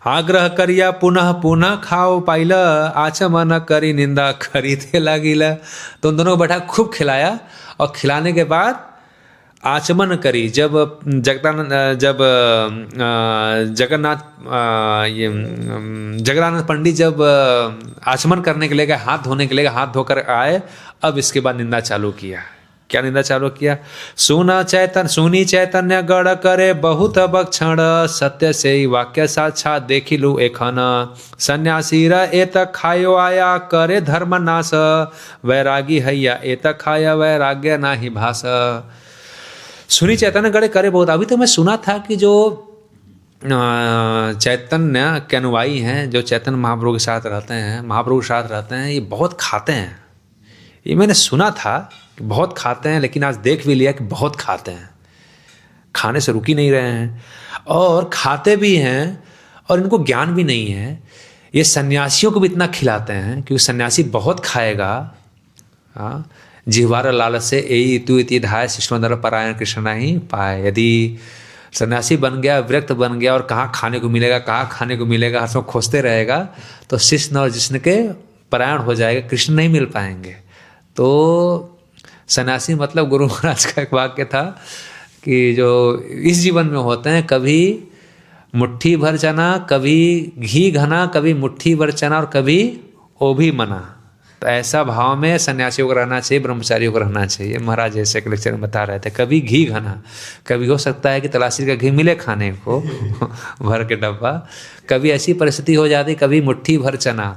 Speaker 2: आग्रह करिया पुनः पुनः खाओ पाइल, आचमन करी निंदा खरीदे लागिला। तो उन दोनों को बैठा खूब खिलाया और खिलाने के बाद आचमन करी। जब जगन्नाथ पंडित जब आचमन करने के लिए गए, हाथ धोने के लिए हाथ धोकर आए, अब इसके बाद निंदा चालू किया। क्या निंदा चालू किया? सुनी चैतन्य गढ़ करे बहुत बक्षण, सत्य से ही वाक्य साक्षात देखी लू एखन। सन्यासी र एत खायो आया करे धर्म नाश, वैरागी हैया एत खाया वैराग्य नाही भास। सुनी चैतन्य गढ़ करे बहुत। अभी तो मैं सुना था कि जो चैतन्य के अनुयायी हैं, जो चैतन्य महाप्रभु के साथ रहते हैं, महाप्रभु के साथ रहते हैं, ये बहुत खाते हैं। ये मैंने सुना था, बहुत खाते हैं, लेकिन आज देख भी लिया कि बहुत खाते हैं, खाने से रुक ही नहीं रहे हैं, और खाते भी हैं और इनको ज्ञान भी नहीं है। ये सन्यासियों को भी इतना खिलाते हैं क्योंकि सन्यासी बहुत खाएगा। हाँ, जिह्वार लालच से एई तु इति धाय शिष्टमंडल परायण कृष्ण ही पाए। यदि सन्यासी बन गया, विरक्त बन गया और कहाँ खाने को मिलेगा, कहाँ खाने को मिलेगा, हर समय खोजते रहेगा, तो शिष्य और जिष्ण के परायण हो जाएगा, कृष्ण नहीं मिल पाएंगे। तो सन्यासी मतलब गुरु महाराज का एक वाक्य था कि जो इस जीवन में होते हैं, कभी मुट्ठी भर चना, कभी घी घना, कभी मुट्ठी भर चना और कभी ओ भी मना। तो ऐसा भाव में सन्यासियों को रहना चाहिए, ब्रह्मचारियों को रहना चाहिए। महाराज ऐसे एक लेक्चर में बता रहे थे, कभी घी घना, कभी हो सकता है कि तलाशी का घी मिले खाने को भर के डब्बा, कभी ऐसी परिस्थिति हो जाती, कभी मुट्ठी भर चना,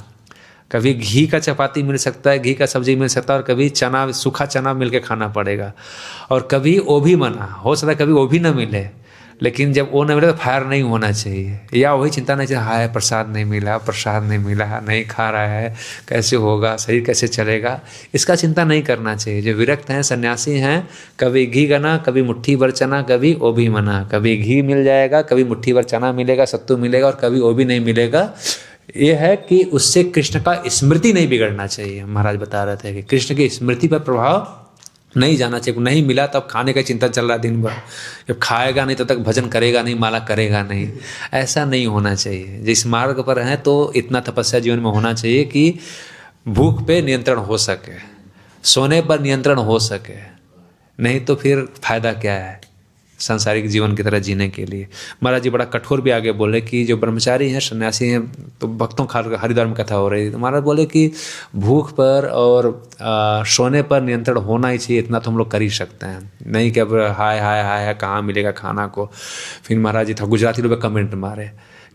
Speaker 2: कभी घी का चपाती मिल सकता है, घी का सब्जी मिल सकता है, और कभी चना, सूखा चना मिल के खाना पड़ेगा, और कभी वो भी मना, हो सकता है कभी वो भी ना मिले। लेकिन जब वो न मिले तो फायर नहीं होना चाहिए, या वही चिंता नहीं चाहिए, हाय प्रसाद नहीं मिला, प्रसाद नहीं मिला, नहीं खा रहा है, कैसे होगा, शरीर कैसे चलेगा, इसका चिंता नहीं करना चाहिए। जो विरक्त हैं, सन्यासी हैं, कभी घी गना, कभी मुट्ठी भर चना, कभी ओ भी मना। कभी घी मिल जाएगा, कभी मुट्ठी भर चना मिलेगा, सत्तू मिलेगा, और कभी ओ भी नहीं मिलेगा। ये है कि उससे कृष्ण का स्मृति नहीं बिगड़ना चाहिए। महाराज बता रहे थे कि कृष्ण की स्मृति पर प्रभाव नहीं जाना चाहिए। नहीं मिला तब खाने का चिंता चल रहा है दिन भर, जब खाएगा नहीं तब तक भजन करेगा नहीं, माला करेगा नहीं, ऐसा नहीं होना चाहिए। जिस मार्ग पर हैं तो इतना तपस्या जीवन में होना चाहिए कि भूख पे नियंत्रण हो सके, सोने पर नियंत्रण हो सके, नहीं तो फिर फायदा क्या है सांसारिक जीवन की तरह जीने के लिए। महाराज जी बड़ा कठोर भी आगे बोले कि जो ब्रह्मचारी हैं, सन्यासी हैं, तो भक्तों हरिद्वार में कथा हो रही, तो महाराज बोले कि भूख पर और सोने पर नियंत्रण होना ही चाहिए, इतना तो हम लोग कर ही सकते हैं, नहीं कि अब हाय हाय हाय हाय कहाँ मिलेगा खाना को। फिर महाराज जी था गुजराती लोग कमेंट मारे,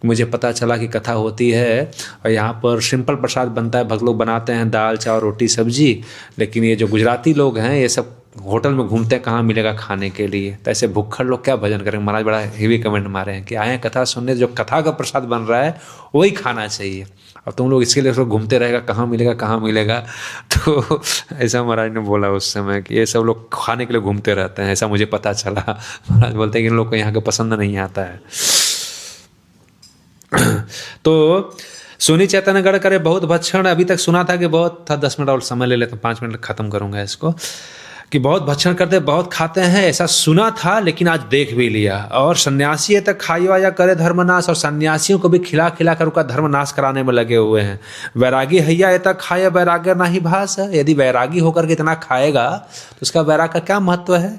Speaker 2: मुझे पता चला कि कथा होती है और यहाँ पर सिंपल प्रसाद बनता है, भक्त लोग बनाते हैं दाल चावल रोटी सब्जी, लेकिन ये जो गुजराती लोग हैं ये सब होटल में घूमते हैं, कहाँ मिलेगा खाने के लिए, तो ऐसे भूखड़ लोग क्या भजन करेंगे। महाराज बड़ा हेवी कमेंट मारे हैं कि आए हैं कथा सुनने, जो कथा का प्रसाद बन रहा है वही खाना चाहिए, और तुम लोग इसके लिए घूमते रहेगा कहाँ मिलेगा कहाँ मिलेगा। तो ऐसा महाराज ने बोला उस समय कि ये सब लोग खाने के लिए घूमते रहते हैं, ऐसा मुझे पता चला। महाराज बोलते हैं कि इन लोग को यहाँ का पसंद नहीं आता है। तो सुनी चैतन्यगढ़ करे बहुत भक्षण, अभी तक सुना था कि बहुत था, 10 मिनट और समय ले लेता हूँ, 5 मिनट खत्म करूंगा इसको, कि बहुत भक्षण करते बहुत खाते हैं, ऐसा सुना था लेकिन आज देख भी लिया। और सन्यासी तक खाइया या करे धर्मनाश, और सन्यासियों को भी खिला खिला कर उनका धर्मनाश कराने में लगे हुए हैं। वैरागी हैया तक खाए वैराग्य नहीं भास, यदि वैरागी होकर के इतना खाएगा तो उसका वैराग का क्या महत्व है।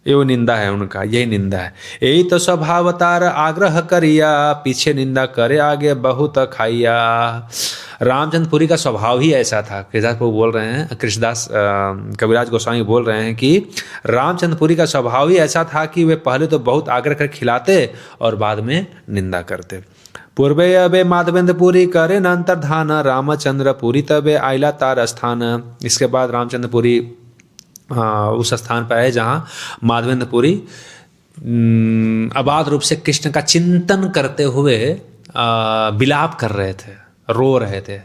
Speaker 2: ये वो निंदा है उनका, यही निंदा है। यही तो स्वभावतार आग्रह करिया, पीछे निंदा करे आगे बहुत खाइया। रामचंद्रपुरी का स्वभाव ही ऐसा था। कृष्णदास प्रभु बोल रहे हैं, कृष्णदास कविराज गोस्वामी बोल रहे हैं कि रामचंद्रपुरी का स्वभाव ही ऐसा था कि वे पहले तो बहुत आग्रह कर खिलाते और बाद में निंदा करते। पूर्वे अबे माधवेंद्रपुरी करे न अंतर्धान, रामचंद्रपुरी तबे आइला तार स्थान। इसके बाद रामचंद्रपुरी उस स्थान पर है जहाँ माधवेंद्रपुरी अबाध रूप से कृष्ण का चिंतन करते हुए विलाप कर रहे थे, रो रहे थे।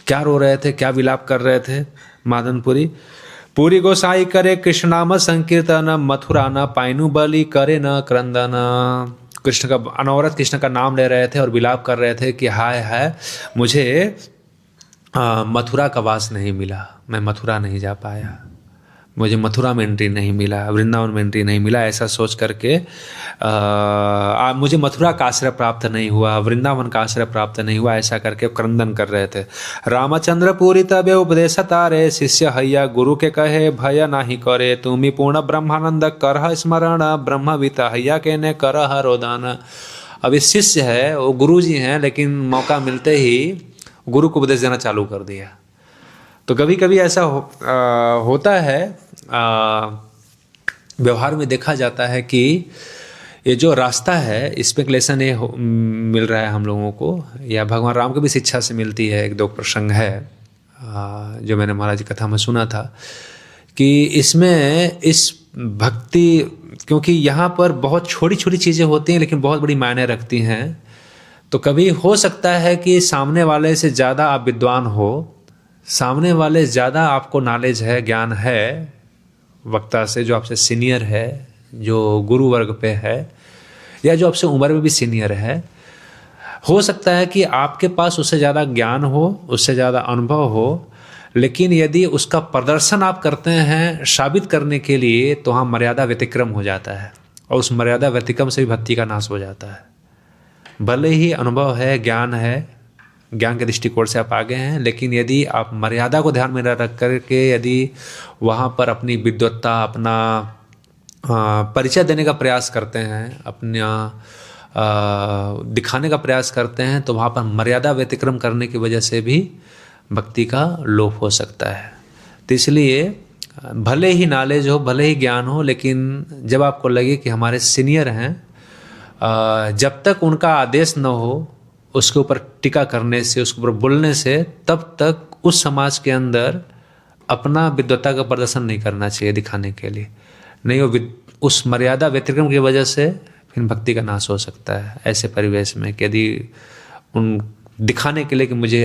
Speaker 2: क्या रो रहे थे, क्या विलाप कर रहे थे माधवेंद्रपुरी। पूरी गोसाई करे कृष्ण नाम संकीर्तन, मथुरा न पाइनु बलि करे न क्रंदन। कृष्ण का अनवरत कृष्ण का नाम ले रहे थे और विलाप कर रहे थे कि हाय हाय मुझे मथुरा का वास नहीं मिला, मैं मथुरा नहीं जा पाया, मुझे मथुरा में एंट्री नहीं मिला, वृंदावन में एंट्री नहीं मिला, ऐसा सोच करके मुझे मथुरा का आश्रय प्राप्त नहीं हुआ, वृंदावन का आश्रय प्राप्त नहीं हुआ, ऐसा करके क्रंदन कर रहे थे। रामचंद्रपुरी तबे उपदेश तारे, शिष्य हैया गुरु के कहे भय नाही करे, तुम्ही पूर्ण ब्रह्मानंद करह स्मरण, ब्रह्मवित हैया के ने करह रोदन। अब इस शिष्य है, वो गुरु जी हैं, लेकिन मौका मिलते ही गुरु को उपदेश देना चालू कर दिया। तो कभी कभी ऐसा होता है, व्यवहार में देखा जाता है कि ये जो रास्ता है, स्पेकुलेशन ये मिल रहा है हम लोगों को, या भगवान राम को भी शिक्षा से मिलती है। एक दो प्रसंग है जो मैंने महाराज की कथा में सुना था कि इसमें इस भक्ति, क्योंकि यहाँ पर बहुत छोटी छोटी चीज़ें होती हैं लेकिन बहुत बड़ी मायने रखती हैं। तो कभी हो सकता है कि सामने वाले से ज़्यादा आप विद्वान हो, सामने वाले ज़्यादा आपको नॉलेज है, ज्ञान है वक्ता से, जो आपसे सीनियर है, जो गुरु वर्ग पे है, या जो आपसे उम्र में भी सीनियर है, हो सकता है कि आपके पास उससे ज़्यादा ज्ञान हो, उससे ज़्यादा अनुभव हो, लेकिन यदि उसका प्रदर्शन आप करते हैं साबित करने के लिए, तो वहाँ मर्यादा व्यतिक्रम हो जाता है, और उस मर्यादा व्यतिक्रम से भी भक्ति का नाश हो जाता है। भले ही अनुभव है, ज्ञान है, ज्ञान के दृष्टिकोण से आप आगे हैं, लेकिन यदि आप मर्यादा को ध्यान में रख करके यदि वहाँ पर अपनी विद्वत्ता, अपना परिचय देने का प्रयास करते हैं, अपना दिखाने का प्रयास करते हैं, तो वहाँ पर मर्यादा व्यतिक्रम करने की वजह से भी भक्ति का लोप हो सकता है। तो इसलिए भले ही नॉलेज हो, भले ही ज्ञान हो, लेकिन जब आपको लगे कि हमारे सीनियर हैं, जब तक उनका आदेश न हो उसके ऊपर टीका करने से, उसके ऊपर बोलने से, तब तक उस समाज के अंदर अपना विद्वत्ता का प्रदर्शन नहीं करना चाहिए दिखाने के लिए। नहीं, वो उस मर्यादा व्यतिक्रम की वजह से फिर भक्ति का नाश हो सकता है। ऐसे परिवेश में कि यदि उन दिखाने के लिए कि मुझे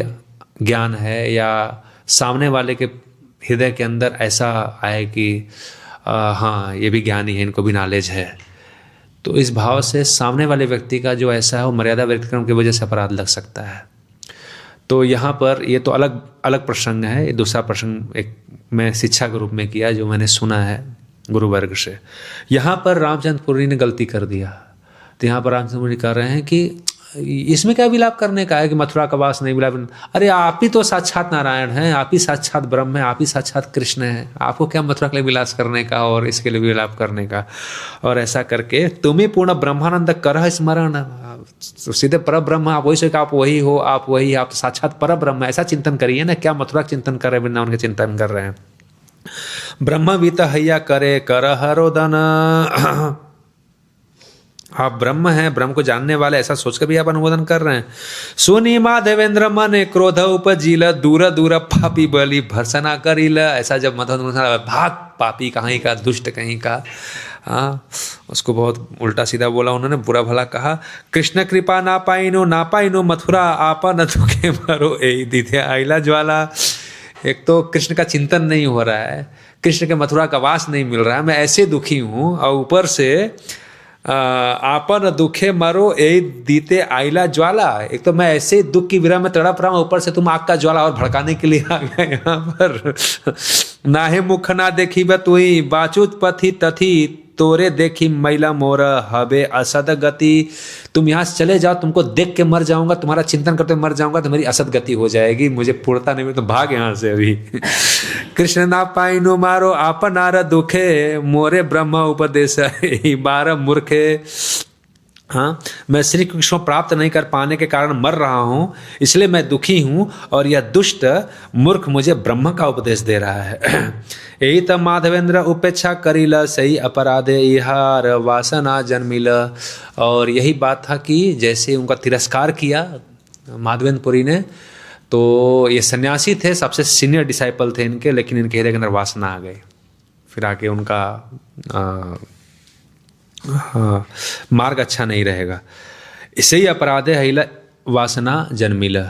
Speaker 2: ज्ञान है, या सामने वाले के हृदय के अंदर ऐसा आए कि हाँ ये भी ज्ञानी है, इनको भी नॉलेज है, तो इस भाव से सामने वाले व्यक्ति का जो ऐसा है वो मर्यादा व्यतिक्रम की वजह से अपराध लग सकता है। तो यहाँ पर ये तो अलग अलग प्रसंग है। ये दूसरा प्रसंग एक मैं शिक्षा के रूप में किया, जो मैंने सुना है गुरु वर्ग से। यहाँ पर रामचंद्र पुरी ने गलती कर दिया। तो यहाँ पर रामचंद्र पुरी कह रहे हैं कि इसमें क्या विलाप करने का है कि मथुरा का वास नहीं विलाप। अरे आप ही तो साक्षात नारायण हैं, आप ही साक्षात ब्रह्म हैं, आप ही साक्षात कृष्ण हैं, आपको क्या मथुरा के लिए विलास करने का और इसके लिए विलाप करने का। और ऐसा करके तुम्हें पूर्ण ब्रह्मानंद करह स्मरण, सीधे पर ब्रह्म आप वही से, आप वही हो, आप वही, आप साक्षात पर ब्रह्म, ऐसा चिंतन करिए ना। क्या मथुरा चिंतन कर रहे हैं, वृंदावन के चिंतन कर रहे हैं। ब्रह्मवीत हैया करे करह रोदन, आप ब्रह्म हैं, ब्रह्म को जानने वाले, ऐसा सोचकर भी आप अनुमोदन कर रहे हैं। सुनी माधवेंद्र मन क्रोध उपजील, दूर दूर पापी बलि भर्सना करिल। ऐसा जब मधुन भाग पापी कहीं का, दुष्ट कहीं का, हाँ उसको बहुत उल्टा सीधा बोला उन्होंने, बुरा भला कहा। कृष्ण कृपा ना पाइनो मथुरा आपन दुखे मरो ए दिथे आइला ज्वाला। एक तो कृष्ण का चिंतन नहीं हो रहा है, कृष्ण के मथुरा का वास नहीं मिल रहा है, मैं ऐसे दुखी हूँ, और ऊपर से आपन दुखे मरो ए दीते आइला ज्वाला। एक तो मैं ऐसे दुख की विरह में तड़प रहा हूँ, ऊपर से तुम आग का ज्वाला और भड़काने के लिए आ गए यहाँ पर। नाहे मुख ना देखी बतुई बाचुत पथी तथी, तोरे देखी मैला मोर हबे असद गति। तुम यहाँ से चले जाओ, तुमको देख के मर जाऊंगा, तुम्हारा चिंतन करते मर जाऊंगा, तो मेरी असद गति हो जाएगी, मुझे पूर्णता नहीं मिली, तो भाग यहाँ से अभी। कृष्ण ना पाइनो मारो आपनार दुखे, मोरे ब्रह्म उपदेश बार मूर्खे। हाँ, मैं श्री कृष्ण प्राप्त नहीं कर पाने के कारण मर रहा हूँ, इसलिए मैं दुखी हूँ, और यह दुष्ट मूर्ख मुझे ब्रह्म का उपदेश दे रहा है। यही तब माधवेंद्र उपेक्षा करिल, सही अपराधे इहार वासना जन्मिल। और यही बात था कि जैसे उनका तिरस्कार किया माधवेंद्र पुरी ने, तो ये सन्यासी थे, सबसे सीनियर डिसाइपल थे इनके, लेकिन इनके हृदय के अंदर वासना आ गई। फिर आके उनका हाँ मार्ग अच्छा नहीं रहेगा। इसे ही अपराधे हिला वासना जन्मिल।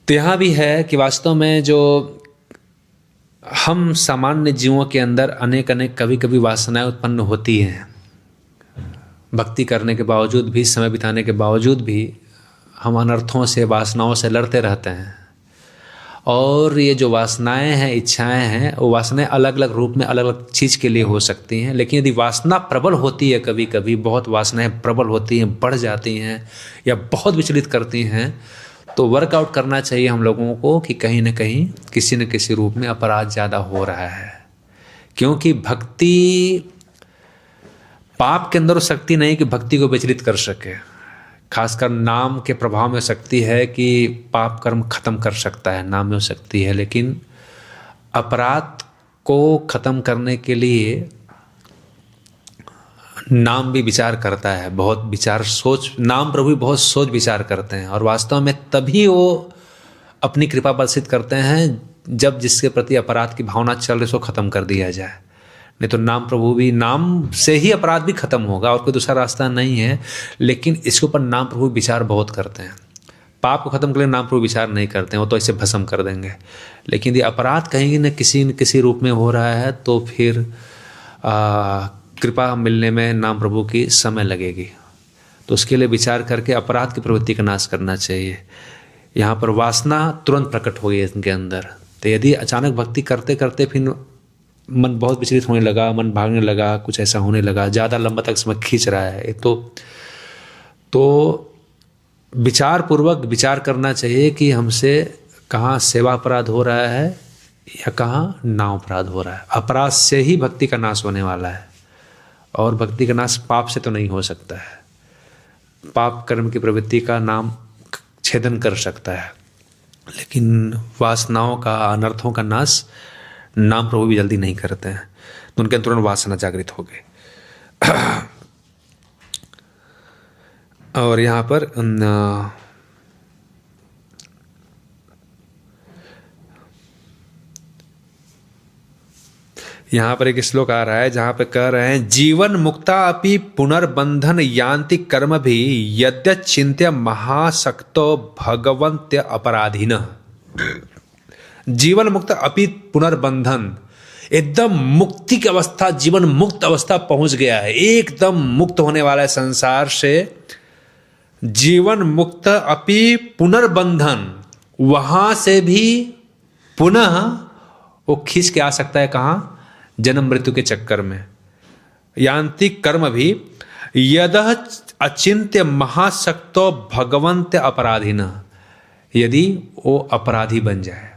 Speaker 2: तो यहाँ भी है कि वास्तव में जो हम सामान्य जीवों के अंदर अनेक अनेक कभी कभी वासनाएं उत्पन्न होती हैं। भक्ति करने के बावजूद भी, समय बिताने के बावजूद भी हम अनर्थों से, वासनाओं से लड़ते रहते हैं। और ये जो वासनाएं हैं, इच्छाएं हैं, वो वासनाएं अलग अलग रूप में अलग अलग चीज़ के लिए हो सकती हैं। लेकिन यदि वासना प्रबल होती है, कभी कभी बहुत वासनाएं प्रबल होती हैं, बढ़ जाती हैं या बहुत विचलित करती हैं, तो वर्कआउट करना चाहिए हम लोगों को कि कहीं ना कहीं किसी न किसी रूप में अपराध ज़्यादा हो रहा है। क्योंकि भक्ति, पाप के अंदर शक्ति नहीं कि भक्ति को विचलित कर सके। खासकर नाम के प्रभाव में शक्ति है कि पाप कर्म खत्म कर सकता है, नाम में शक्ति है। लेकिन अपराध को खत्म करने के लिए नाम भी विचार करता है, बहुत विचार सोच, नाम प्रभु बहुत सोच विचार करते हैं। और वास्तव में तभी वो अपनी कृपा वर्षित करते हैं जब जिसके प्रति अपराध की भावना चल रही, उसको खत्म कर दिया जाए। नहीं तो नाम प्रभु भी, नाम से ही अपराध भी खत्म होगा और कोई दूसरा रास्ता नहीं है। लेकिन इसके ऊपर नाम प्रभु विचार बहुत करते हैं। पाप को खत्म करने नाम प्रभु विचार नहीं करते हैं, वो तो ऐसे भस्म कर देंगे। लेकिन यदि अपराध कहीं न किसी रूप में हो रहा है तो फिर कृपा मिलने में नाम प्रभु की समय लगेगी। तो उसके लिए विचार करके अपराध की प्रवृत्ति का नाश करना चाहिए। यहाँ पर वासना तुरंत प्रकट हो गई इनके अंदर। तो यदि अचानक भक्ति करते करते फिर मन बहुत विचलित होने लगा, मन भागने लगा, कुछ ऐसा होने लगा, ज़्यादा लंबा तक समय खींच रहा है, तो विचार पूर्वक विचार करना चाहिए कि हमसे कहाँ सेवा अपराध हो रहा है या कहाँ नाम अपराध हो रहा है। अपराध से ही भक्ति का नाश होने वाला है, और भक्ति का नाश पाप से तो नहीं हो सकता है। पाप कर्म की प्रवृत्ति का नाम छेदन कर सकता है, लेकिन वासनाओं का, अनर्थों का नाश नाम प्रभु भी जल्दी नहीं करते हैं। तो उनके तुरंत वासना जागृत हो गई। और यहाँ पर एक श्लोक आ रहा है जहाँ पे कह रहे हैं, जीवन मुक्ता अपि पुनर्बंधन यान्ति कर्म भी यद्यचिन्त्य महाशक्तो भगवन्त्य अपराधीन। जीवन मुक्त अपि पुनर्बंधन, एकदम मुक्ति की अवस्था, जीवन मुक्त अवस्था पहुंच गया है, एकदम मुक्त होने वाला है संसार से। जीवन मुक्त अपि पुनर्बंधन, वहां से भी पुनः वो खींच के आ सकता है कहाँ? जन्म मृत्यु के चक्कर में। यांत्रिक कर्म भी यदः अचिंत्य महाशक्तो भगवन्त्य अपराधीन, यदि वो अपराधी बन जाए,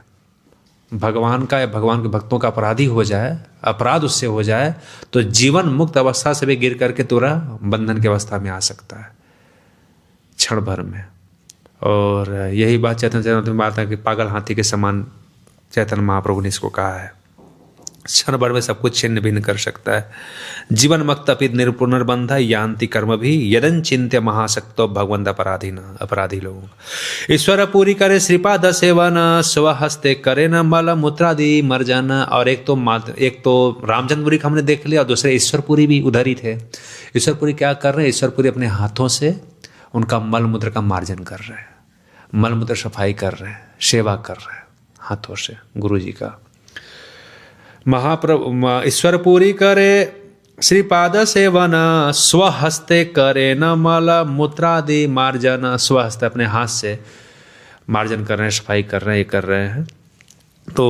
Speaker 2: भगवान का या भगवान के भक्तों का अपराधी हो जाए, अपराध उससे हो जाए, तो जीवन मुक्त अवस्था से भी गिर करके तुरंत बंधन की अवस्था में आ सकता है क्षण भर में। और यही बात चैतन्य चरितामृत में बात है कि पागल हाथी के समान चैतन्य महाप्रभु ने इसको कहा है, क्षण भर में सब कुछ छिन्न भिन्न कर सकता है। जीवन मुक्त अपि पुनर्बंध यान्ति कर्म भी यदन चिंत्य महाशक्तो भगवंत अपराधी लोगों। ईश्वर पूरी करे श्रीपाद सेवन, स्वहस्ते करे न मल मूत्रादि मर्जन। और एक तो रामचंद्रपुरी का हमने देख लिया, और दूसरे ईश्वरपुरी भी उधर ही थे। ईश्वरपुरी क्या कर रहे हैं? ईश्वरपुरी अपने हाथों से उनका मल मूत्र का मार्जन कर रहे हैं, मल मूत्र सफाई कर रहे हैं, सेवा कर रहे हैं हाथों से गुरु जी का। महाप्रभु ईश्वरपुरी करे श्रीपाद सेवन, स्वहस्ते करे न मल मूत्रादि मार्जन। स्वहस्ते अपने हाथ से मार्जन कर रहे हैं, सफाई कर रहे हैं, ये कर रहे हैं। तो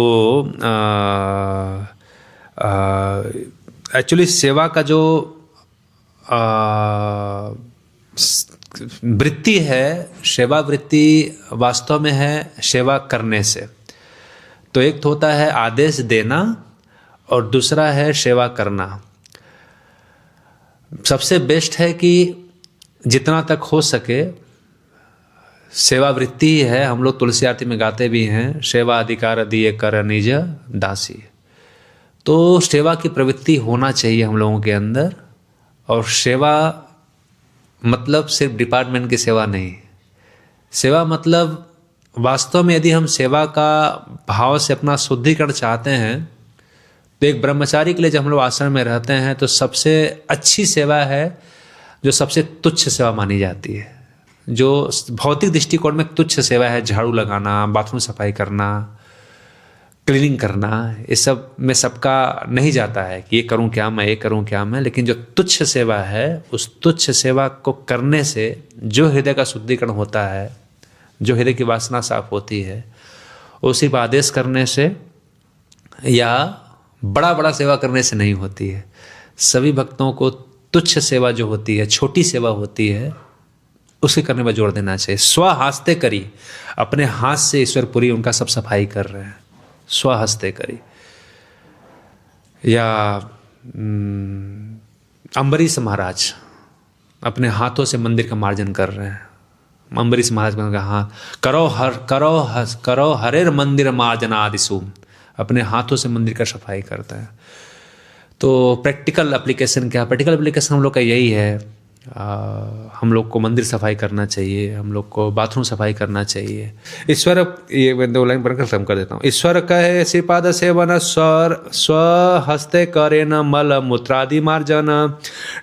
Speaker 2: एक्चुअली सेवा का जो वृत्ति है, सेवा वृत्ति वास्तव में है सेवा करने से। तो एक तो होता है आदेश देना और दूसरा है सेवा करना। सबसे बेस्ट है कि जितना तक हो सके सेवा वृत्ति ही है। हम लोग तुलसी आरती में गाते भी हैं, सेवा अधिकार दिए कर निज दासी। तो सेवा की प्रवृत्ति होना चाहिए हम लोगों के अंदर। और सेवा मतलब सिर्फ डिपार्टमेंट की सेवा नहीं, सेवा मतलब वास्तव में यदि हम सेवा का भाव से अपना शुद्धिकरण चाहते हैं तो एक ब्रह्मचारी के लिए जब हम लोग आश्रम में रहते हैं तो सबसे अच्छी सेवा है जो सबसे तुच्छ सेवा मानी जाती है, जो भौतिक दृष्टिकोण में तुच्छ सेवा है, झाड़ू लगाना, बाथरूम सफाई करना, क्लीनिंग करना, ये सब में सबका नहीं जाता है कि ये करूं क्या मैं, ये करूं क्या मैं। लेकिन जो तुच्छ सेवा है, उस तुच्छ सेवा को करने से जो हृदय का शुद्धिकरण होता है, जो हृदय की वासना साफ होती है, वो सिर्फ आदेश करने से या बड़ा बड़ा सेवा करने से नहीं होती है। सभी भक्तों को तुच्छ सेवा जो होती है, छोटी सेवा होती है, उसे करने में जोर देना चाहिए। स्वहस्ते करी, अपने हाथ से ईश्वरपुरी उनका सब सफाई कर रहे हैं, स्वहस्ते करी। या अम्बरीश महाराज अपने हाथों से मंदिर का मार्जन कर रहे हैं। अम्बरीश महाराज ने कहा करो हरेर मंदिर मार्जनादिशु, अपने हाथों से मंदिर का सफाई करता है। तो प्रैक्टिकल एप्लीकेशन क्या? प्रैक्टिकल एप्लीकेशन हम लोग का यही है हम लोग को मंदिर सफाई करना चाहिए, हम लोग को बाथरूम सफाई करना चाहिए। ईश्वर, ये मैं 2 लाइन पढ़कर खत्म कर देता हूँ। ईश्वर कहे श्रीपाद सेवन स्व हस्ते करे न मल मूत्रादि मार्जन,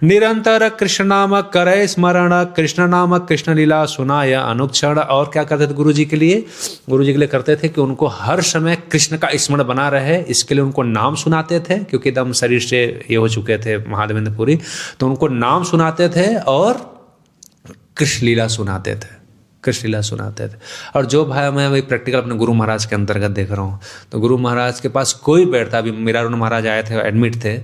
Speaker 2: निरंतर कृष्ण नाम करे स्मरण, कृष्ण नाम कृष्ण लीला सुनाय अनुक्षण। और क्या करते थे गुरु जी के लिए? गुरु जी के लिए करते थे कि उनको हर समय कृष्ण का स्मरण बना रहे, इसके लिए उनको नाम सुनाते थे, क्योंकि एकदम शरीर से ये हो चुके थे महादेवेंद्र पुरी, तो उनको नाम सुनाते थे और कृष्ण लीला सुनाते थे, कृष्ण लीला सुनाते थे। और जो भाई, मैं वही प्रैक्टिकल अपने गुरु महाराज के अंतर्गत देख रहा हूँ, तो गुरु महाराज के पास कोई बैठता, अभी मीरारुण महाराज आए थे, एडमिट थे,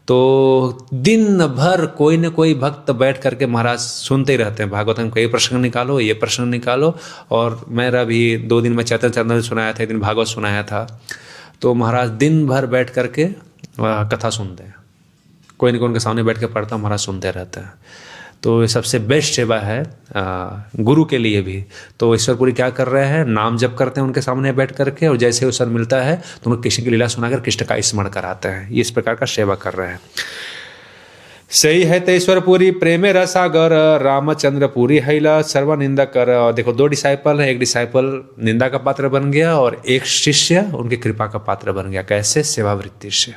Speaker 2: तो दिन भर कोई न कोई भक्त बैठ करके महाराज सुनते ही रहते हैं भागवतम का, ये प्रसंग निकालो, ये प्रसंग निकालो। और मेरा भी 2 दिन में चैतन्य चंद्र सुनाया था, 1 दिन भागवत सुनाया था, तो महाराज दिन भर बैठ करके कथा सुनते हैं, कोई न कोई उनके सामने बैठ के पढ़ता, महाराज सुनते रहते हैं। तो ये सबसे बेस्ट सेवा है गुरु के लिए भी। तो ईश्वरपुरी क्या कर रहे हैं? नाम जप करते हैं उनके सामने बैठ करके, और जैसे अवसर मिलता है तो उनको कृष्ण की लीला सुनाकर कृष्ण का स्मरण कराते हैं। ये इस प्रकार का सेवा कर रहे हैं। सही है तेश्वरपुरी प्रेमे रसागर, रामचंद्र पुरी हैला सर्व निंदा कर। और देखो 2 डिसाइपल है, एक डिसाइपल निंदा का पात्र बन गया और एक शिष्य उनकी कृपा का पात्र बन गया। कैसे? सेवावृत्ति से,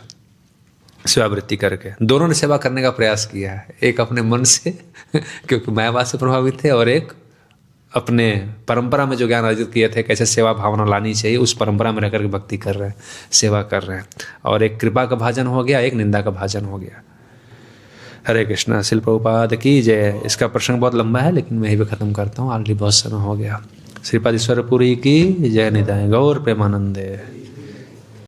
Speaker 2: सेवावृत्ति करके दोनों ने सेवा करने का प्रयास किया है। एक अपने मन से क्योंकि मायावाद से प्रभावित थे, और एक अपने परंपरा में जो ज्ञान अर्जित किए थे, कैसे सेवा भावना लानी चाहिए, उस परंपरा में रहकर के भक्ति कर रहे हैं, सेवा कर रहे हैं। और एक कृपा का भाजन हो गया, एक निंदा का भाजन हो गया। हरे कृष्णा। शिल प्रभुपाद की जय। इसका प्रसंग बहुत लंबा है, लेकिन मैं यही पे खत्म करता हूँ, ऑलरेडी बहुत समय हो गया। श्रीपाद ईश्वरपुरी की जय। निताय गौर प्रेमानंदे।